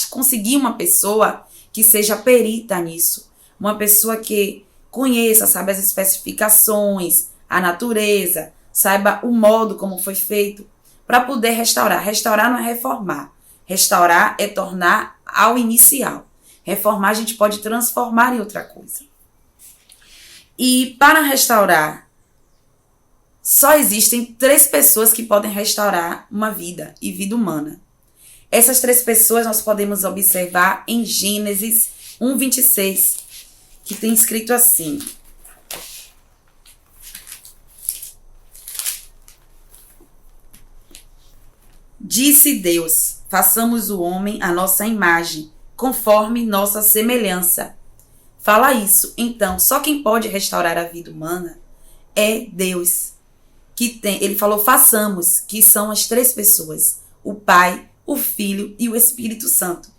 conseguir uma pessoa que seja perita nisso. Uma pessoa que conheça, saiba as especificações, a natureza, saiba o modo como foi feito, para poder restaurar. Restaurar não é reformar. Restaurar é tornar ao inicial. Reformar a gente pode transformar em outra coisa. E para restaurar, só existem 3 pessoas que podem restaurar uma vida e vida humana. Essas 3 pessoas nós podemos observar em Gênesis 1:26, que tem escrito assim: disse Deus, façamos o homem à nossa imagem, conforme nossa semelhança. Fala isso. Então, só quem pode restaurar a vida humana é Deus. Ele falou façamos, que são as 3 pessoas: o Pai, o Filho e o Espírito Santo.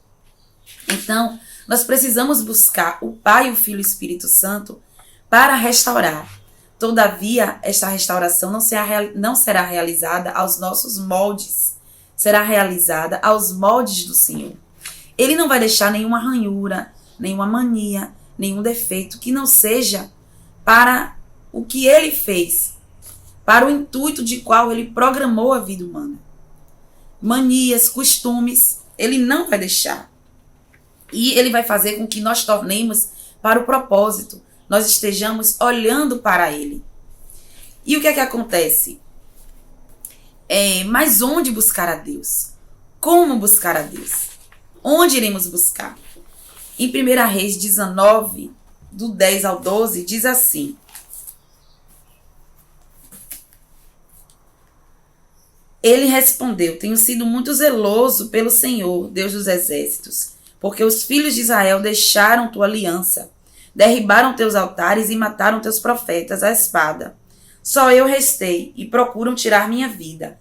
Então, nós precisamos buscar o Pai, o Filho e o Espírito Santo para restaurar. Todavia, esta restauração não será realizada aos nossos moldes, será realizada aos moldes do Senhor. Ele não vai deixar nenhuma ranhura, nenhuma mania, nenhum defeito que não seja para o que ele fez, para o intuito de qual ele programou a vida humana. Manias, costumes, ele não vai deixar. E ele vai fazer com que nós tornemos para o propósito, nós estejamos olhando para ele. E o que é que acontece? Mas onde buscar a Deus? Como buscar a Deus? Onde iremos buscar? Em 1 Reis 19, do 10 ao 12, diz assim: ele respondeu: tenho sido muito zeloso pelo Senhor, Deus dos exércitos, porque os filhos de Israel deixaram tua aliança, derribaram teus altares e mataram teus profetas à espada. Só eu restei e procuram tirar minha vida.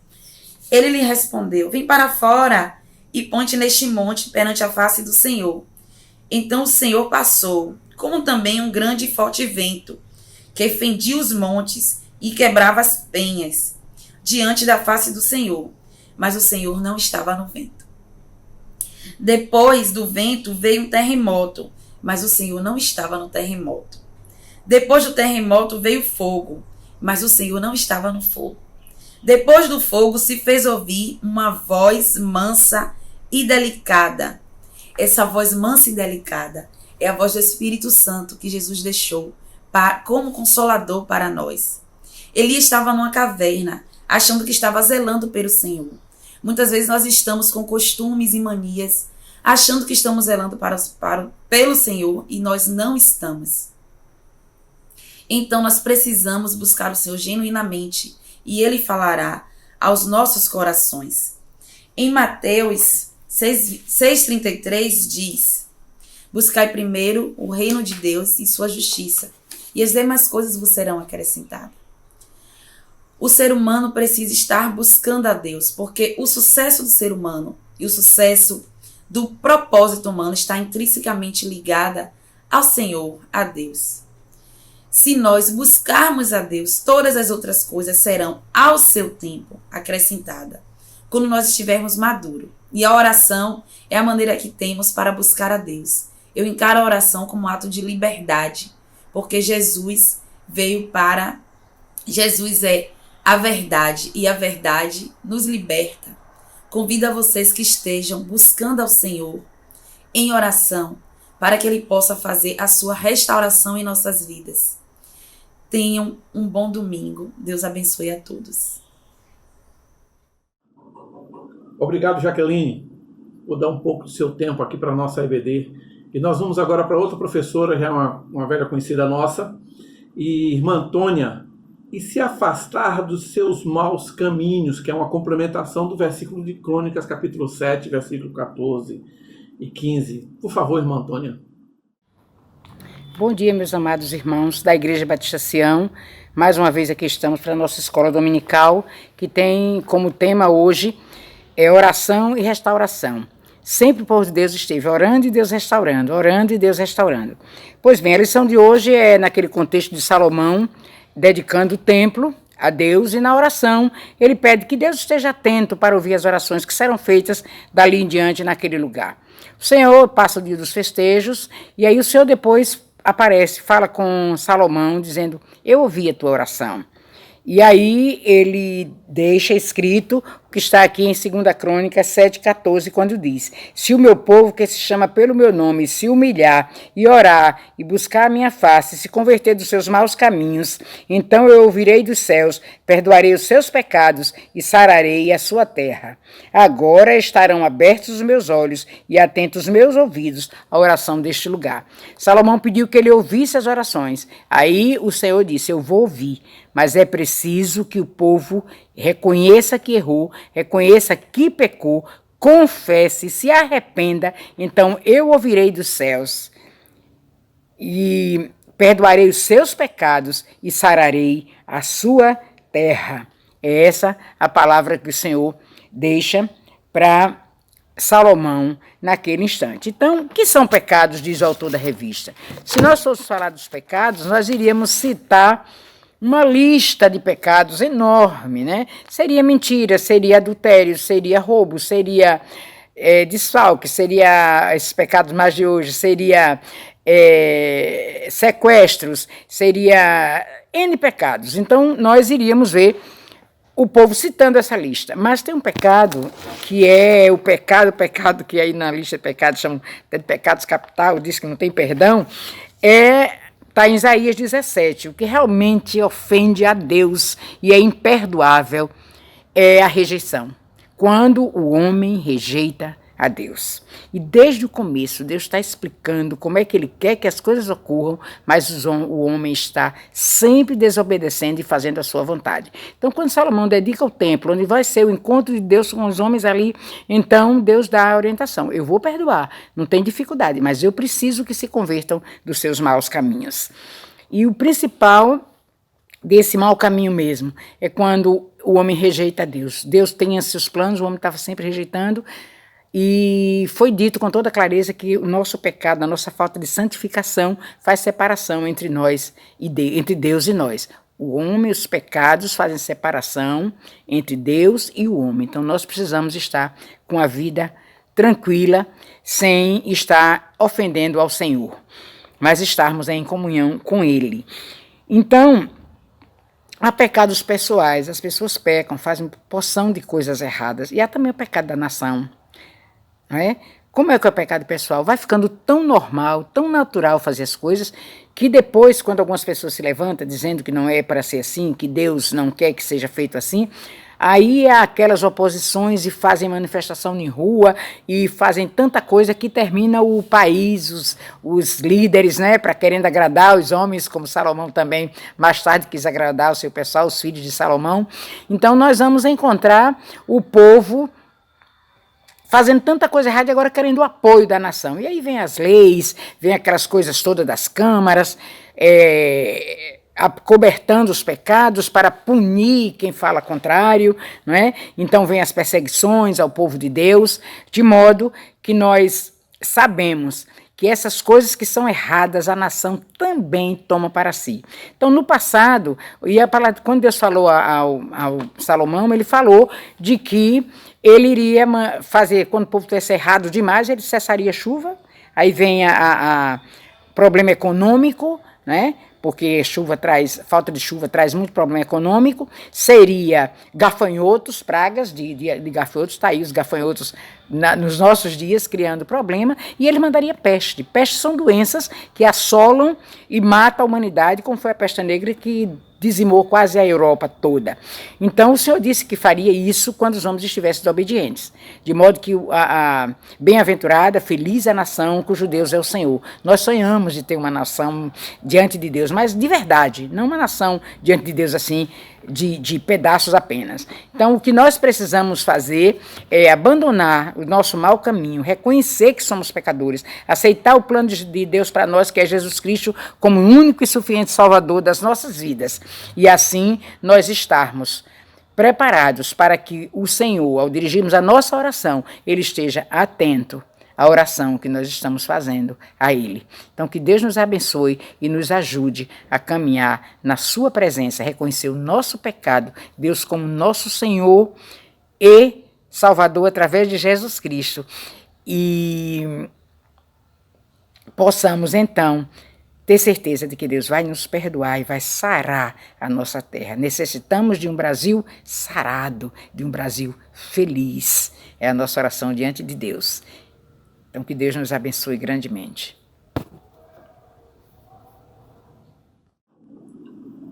Ele lhe respondeu: vem para fora e põe-te neste monte perante a face do Senhor. Então o Senhor passou, como também um grande e forte vento, que fendia os montes e quebrava as penhas, diante da face do Senhor. Mas o Senhor não estava no vento. Depois do vento veio um terremoto, mas o Senhor não estava no terremoto. Depois do terremoto veio fogo, mas o Senhor não estava no fogo. Depois do fogo se fez ouvir uma voz mansa e delicada. Essa voz mansa e delicada é a voz do Espírito Santo que Jesus deixou como consolador para nós. Elias estava numa caverna, achando que estava zelando pelo Senhor. Muitas vezes nós estamos com costumes e manias, achando que estamos zelando pelo Senhor e nós não estamos. Então nós precisamos buscar o Senhor genuinamente e Ele falará aos nossos corações. Em Mateus 6,33 diz: buscai primeiro o reino de Deus e sua justiça, e as demais coisas vos serão acrescentadas. O ser humano precisa estar buscando a Deus, porque o sucesso do ser humano e o sucesso do propósito humano está intrinsecamente ligada ao Senhor, a Deus. Se nós buscarmos a Deus, todas as outras coisas serão, ao seu tempo, acrescentadas, quando nós estivermos maduros. E a oração é a maneira que temos para buscar a Deus. Eu encaro a oração como um ato de liberdade, porque Jesus é a verdade, e a verdade nos liberta. Convido a vocês que estejam buscando ao Senhor em oração, para que Ele possa fazer a sua restauração em nossas vidas. Tenham um bom domingo. Deus abençoe a todos. Obrigado, Jaqueline. Vou dar um pouco do seu tempo aqui para a nossa EBD. E nós vamos agora para outra professora, já uma velha conhecida nossa, e irmã Antônia, e se afastar dos seus maus caminhos, que é uma complementação do versículo de Crônicas, capítulo 7, versículo 14 e 15. Por favor, irmã Antônia. Bom dia, meus amados irmãos da Igreja Batista Sião. Mais uma vez aqui estamos para a nossa escola dominical, que tem como tema hoje oração e restauração. Sempre o povo de Deus esteve orando e Deus restaurando, orando e Deus restaurando. Pois bem, a lição de hoje é naquele contexto de Salomão, dedicando o templo a Deus, e na oração ele pede que Deus esteja atento para ouvir as orações que serão feitas dali em diante naquele lugar. O Senhor passa o dia dos festejos, e aí o Senhor depois aparece, fala com Salomão, dizendo: eu ouvi a tua oração. E aí ele deixa escrito o que está aqui em 2 Crônicas 7,14, quando diz: se o meu povo, que se chama pelo meu nome, se humilhar e orar e buscar a minha face, se converter dos seus maus caminhos, então eu ouvirei dos céus, perdoarei os seus pecados e sararei a sua terra. Agora estarão abertos os meus olhos e atentos os meus ouvidos à oração deste lugar. Salomão pediu que ele ouvisse as orações. Aí o Senhor disse: eu vou ouvir, mas é preciso que o povo reconheça que errou, reconheça que pecou, confesse, se arrependa, então eu ouvirei dos céus e perdoarei os seus pecados e sararei a sua terra. É essa a palavra que o Senhor deixa para Salomão naquele instante. Então, o que são pecados, diz o autor da revista? Se nós fôssemos falar dos pecados, nós iríamos citar uma lista de pecados enorme, né? Seria mentira, seria adultério, seria roubo, seria desfalque, seria esses pecados mais de hoje, seria sequestros, seria N pecados. Então, nós iríamos ver o povo citando essa lista. Mas tem um pecado que é o pecado que aí na lista de pecados chamam de pecados capital, diz que não tem perdão, está em Isaías 17, o que realmente ofende a Deus e é imperdoável é a rejeição. Quando o homem rejeita a Deus. E desde o começo, Deus está explicando como é que Ele quer que as coisas ocorram, mas o homem está sempre desobedecendo e fazendo a sua vontade. Então, quando Salomão dedica o templo, onde vai ser o encontro de Deus com os homens ali, então Deus dá a orientação. Eu vou perdoar, não tem dificuldade, mas eu preciso que se convertam dos seus maus caminhos. E o principal desse mau caminho mesmo é quando o homem rejeita a Deus. Deus tem os seus planos, o homem estava sempre rejeitando. E foi dito com toda clareza que o nosso pecado, a nossa falta de santificação faz separação entre nós entre Deus e nós. O homem, os pecados fazem separação entre Deus e o homem. Então nós precisamos estar com a vida tranquila, sem estar ofendendo ao Senhor, mas estarmos em comunhão com Ele. Então, há pecados pessoais, as pessoas pecam, fazem porção de coisas erradas, e há também o pecado da nação, não é? Como é que é o pecado pessoal? Vai ficando tão normal, tão natural fazer as coisas, que depois, quando algumas pessoas se levantam dizendo que não é para ser assim, que Deus não quer que seja feito assim, aí há aquelas oposições e fazem manifestação em rua e fazem tanta coisa que termina o país, os líderes, né, para querendo agradar os homens, como Salomão também mais tarde quis agradar o seu pessoal, os filhos de Salomão. Então nós vamos encontrar o povo fazendo tanta coisa errada e agora querendo o apoio da nação. E aí vem as leis, vem aquelas coisas todas das câmaras, acobertando os pecados para punir quem fala contrário, não é? Então vem as perseguições ao povo de Deus, de modo que nós sabemos que essas coisas que são erradas, a nação também toma para si. Então, no passado, quando Deus falou ao Salomão, ele falou de que ele iria fazer, quando o povo tivesse errado demais, ele cessaria a chuva, aí vem a problema econômico, né? Porque falta de chuva traz muito problema econômico, seria gafanhotos, pragas de gafanhotos, está aí os gafanhotos nos nossos dias criando problema, e ele mandaria peste. Pestes são doenças que assolam e matam a humanidade, como foi a peste negra que dizimou quase a Europa toda. Então o Senhor disse que faria isso quando os homens estivessem desobedientes, de modo que a bem-aventurada, feliz a nação cujo Deus é o Senhor. Nós sonhamos de ter uma nação diante de Deus, mas de verdade, não uma nação diante de Deus assim, de pedaços apenas. Então o que nós precisamos fazer é abandonar o nosso mau caminho, reconhecer que somos pecadores, aceitar o plano de Deus para nós, que é Jesus Cristo, como o único e suficiente Salvador das nossas vidas, e assim nós estarmos preparados para que o Senhor, ao dirigirmos a nossa oração, Ele esteja atento à oração que nós estamos fazendo a Ele. Então que Deus nos abençoe e nos ajude a caminhar na sua presença, reconhecer o nosso pecado, Deus como nosso Senhor e Salvador através de Jesus Cristo, e possamos então ter certeza de que Deus vai nos perdoar e vai sarar a nossa terra. Necessitamos de um Brasil sarado, de um Brasil feliz. É a nossa oração diante de Deus. Então que Deus nos abençoe grandemente.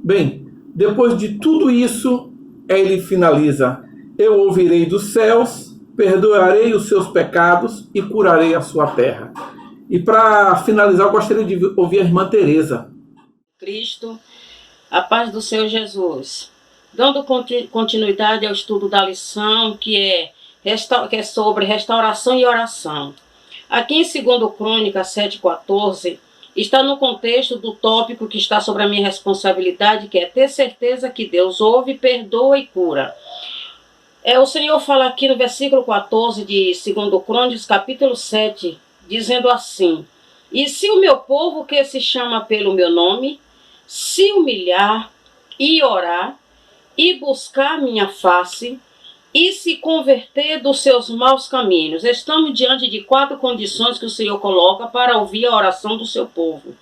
Bem, depois de tudo isso, ele finaliza: eu ouvirei dos céus, perdoarei os seus pecados e curarei a sua terra. E para finalizar, eu gostaria de ouvir a irmã Tereza. Cristo, a paz do Senhor Jesus. Dando continuidade ao estudo da lição, que é sobre restauração e oração. Aqui em 2 Crônicas 7,14, está no contexto do tópico que está sobre a minha responsabilidade, que é ter certeza que Deus ouve, perdoa e cura. O Senhor fala aqui no versículo 14 de 2 Crônicas, capítulo 7, dizendo assim: e se o meu povo, que se chama pelo meu nome, se humilhar e orar e buscar minha face e se converter dos seus maus caminhos. Estamos diante de 4 condições que o Senhor coloca para ouvir a oração do seu povo.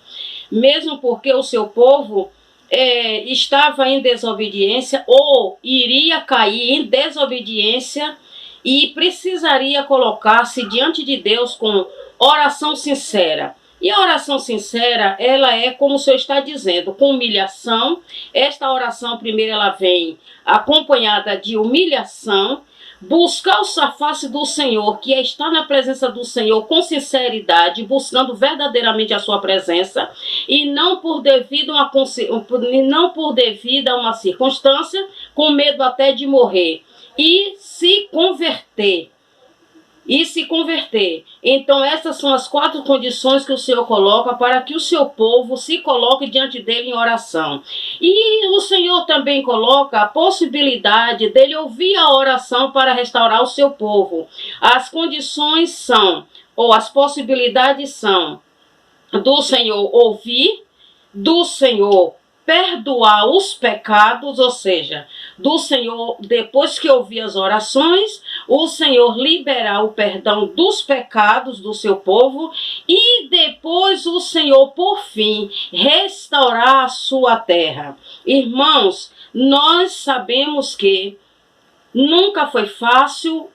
Mesmo porque o seu povo estava em desobediência ou iria cair em desobediência e precisaria colocar-se diante de Deus com oração sincera. E a oração sincera, ela é como o Senhor está dizendo, com humilhação. Esta oração, primeiro, ela vem acompanhada de humilhação, buscar a face do Senhor, que é estar na presença do Senhor com sinceridade, buscando verdadeiramente a sua presença, e não por devido a uma circunstância, com medo até de morrer, e se converter. Então essas são as 4 condições que o Senhor coloca para que o seu povo se coloque diante dele em oração. E o Senhor também coloca a possibilidade dele ouvir a oração para restaurar o seu povo. As condições são, ou as possibilidades são, do Senhor ouvir, do Senhor perdoar os pecados, ou seja, do Senhor, depois que ouvir as orações, o Senhor liberar o perdão dos pecados do seu povo e depois o Senhor, por fim, restaurar a sua terra. Irmãos, nós sabemos que nunca foi fácil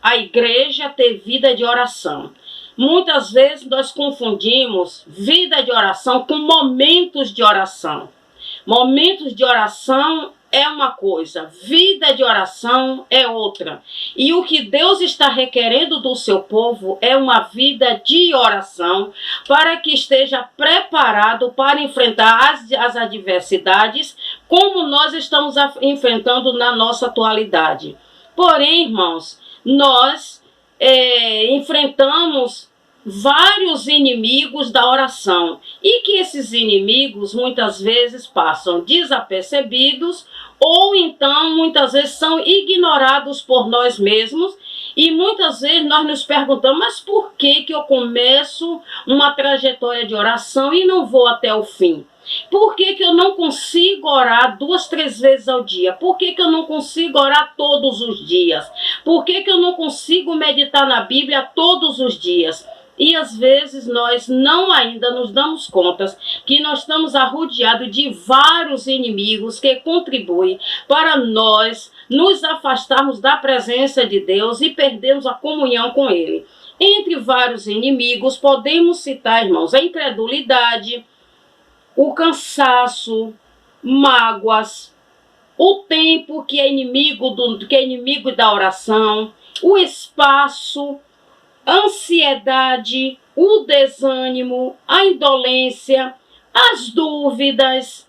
a igreja ter vida de oração. Muitas vezes nós confundimos vida de oração com momentos de oração. Momentos de oração é uma coisa, vida de oração é outra. E o que Deus está requerendo do seu povo é uma vida de oração para que esteja preparado para enfrentar as adversidades como nós estamos enfrentando na nossa atualidade. Porém, irmãos, nós enfrentamos vários inimigos da oração e que esses inimigos muitas vezes passam desapercebidos ou então muitas vezes são ignorados por nós mesmos e muitas vezes nós nos perguntamos, mas por que eu começo uma trajetória de oração e não vou até o fim? Por que eu não consigo orar 2, 3 vezes ao dia? Por que eu não consigo orar todos os dias? Por que eu não consigo meditar na Bíblia todos os dias? E às vezes nós não ainda nos damos conta que nós estamos arrodeados de vários inimigos que contribuem para nós nos afastarmos da presença de Deus e perdermos a comunhão com Ele. Entre vários inimigos podemos citar, irmãos, a incredulidade, o cansaço, mágoas, o tempo que é inimigo da oração, o espaço, ansiedade, o desânimo, a indolência, as dúvidas.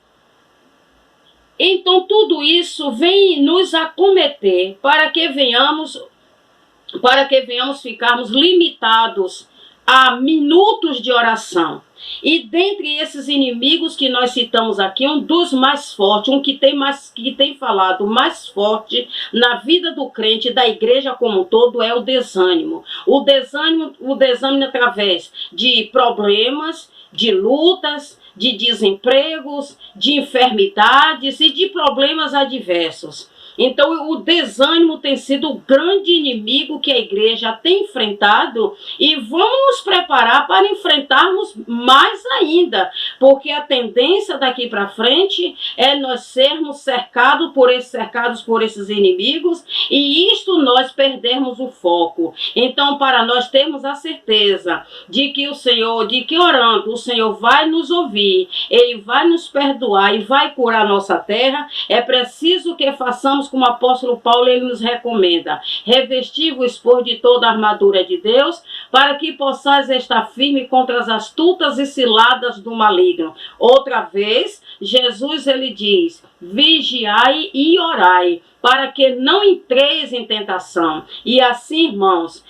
Então tudo isso vem nos acometer para que venhamos ficarmos limitados a minutos de oração. E dentre esses inimigos que nós citamos aqui, um dos mais fortes, que tem falado mais forte na vida do crente, da igreja como um todo, é o desânimo. O desânimo através de problemas, de lutas, de desempregos, de enfermidades e de problemas adversos. Então, o desânimo tem sido o grande inimigo que a igreja tem enfrentado e vamos nos preparar para enfrentarmos mais ainda, porque a tendência daqui para frente é nós sermos cercados por esses inimigos e isto nós perdermos o foco. Então, para nós termos a certeza de que orando, o Senhor vai nos ouvir, Ele vai nos perdoar e vai curar a nossa terra, é preciso que façamos como o apóstolo Paulo ele nos recomenda: revestir-vos de toda a armadura de Deus, para que possais estar firme contra as astutas e ciladas do maligno. Outra vez, Jesus ele diz: vigiai e orai, para que não entreis em tentação. E assim, irmãos,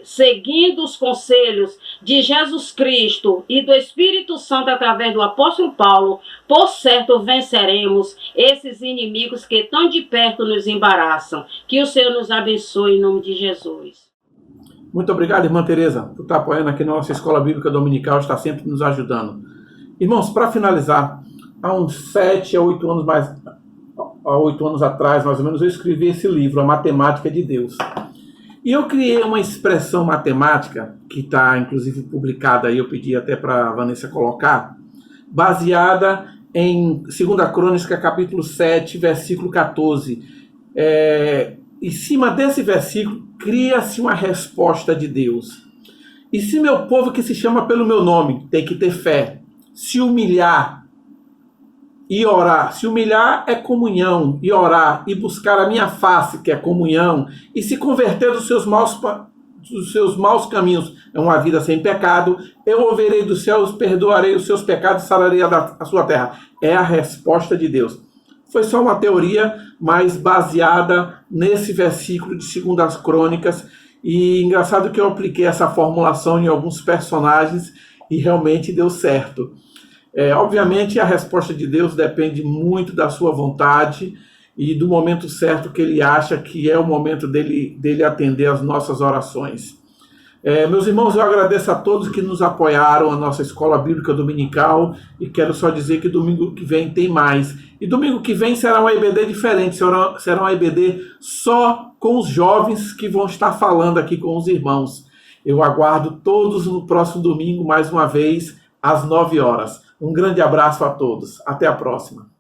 seguindo os conselhos de Jesus Cristo e do Espírito Santo através do apóstolo Paulo, por certo venceremos esses inimigos que tão de perto nos embaraçam. Que o Senhor nos abençoe em nome de Jesus. Muito obrigado, irmã Tereza, por estar apoiando aqui na nossa Escola Bíblica Dominical, está sempre nos ajudando. Irmãos, para finalizar, há uns 7 a 8 anos há 8 anos atrás, mais ou menos, eu escrevi esse livro, A Matemática de Deus. E eu criei uma expressão matemática, que está inclusive publicada aí, eu pedi até para a Vanessa colocar, baseada em 2 Crônicas, capítulo 7, versículo 14. Em cima desse versículo, cria-se uma resposta de Deus. E se meu povo que se chama pelo meu nome tem que ter fé, se humilhar, e orar. Se humilhar é comunhão, e orar, e buscar a minha face, que é comunhão, e se converter dos seus maus caminhos, é uma vida sem pecado, eu ouvirei dos céus, perdoarei os seus pecados, sararei a sua terra. É a resposta de Deus. Foi só uma teoria, mas baseada nesse versículo de 2 Crônicas, e engraçado que eu apliquei essa formulação em alguns personagens, e realmente deu certo. Obviamente, a resposta de Deus depende muito da sua vontade e do momento certo que Ele acha que é o momento dele atender as nossas orações. Meus irmãos, eu agradeço a todos que nos apoiaram a nossa Escola Bíblica Dominical e quero só dizer que domingo que vem tem mais. E domingo que vem será uma EBD diferente, será uma EBD só com os jovens que vão estar falando aqui com os irmãos. Eu aguardo todos no próximo domingo, mais uma vez, às 9 horas. Um grande abraço a todos. Até a próxima.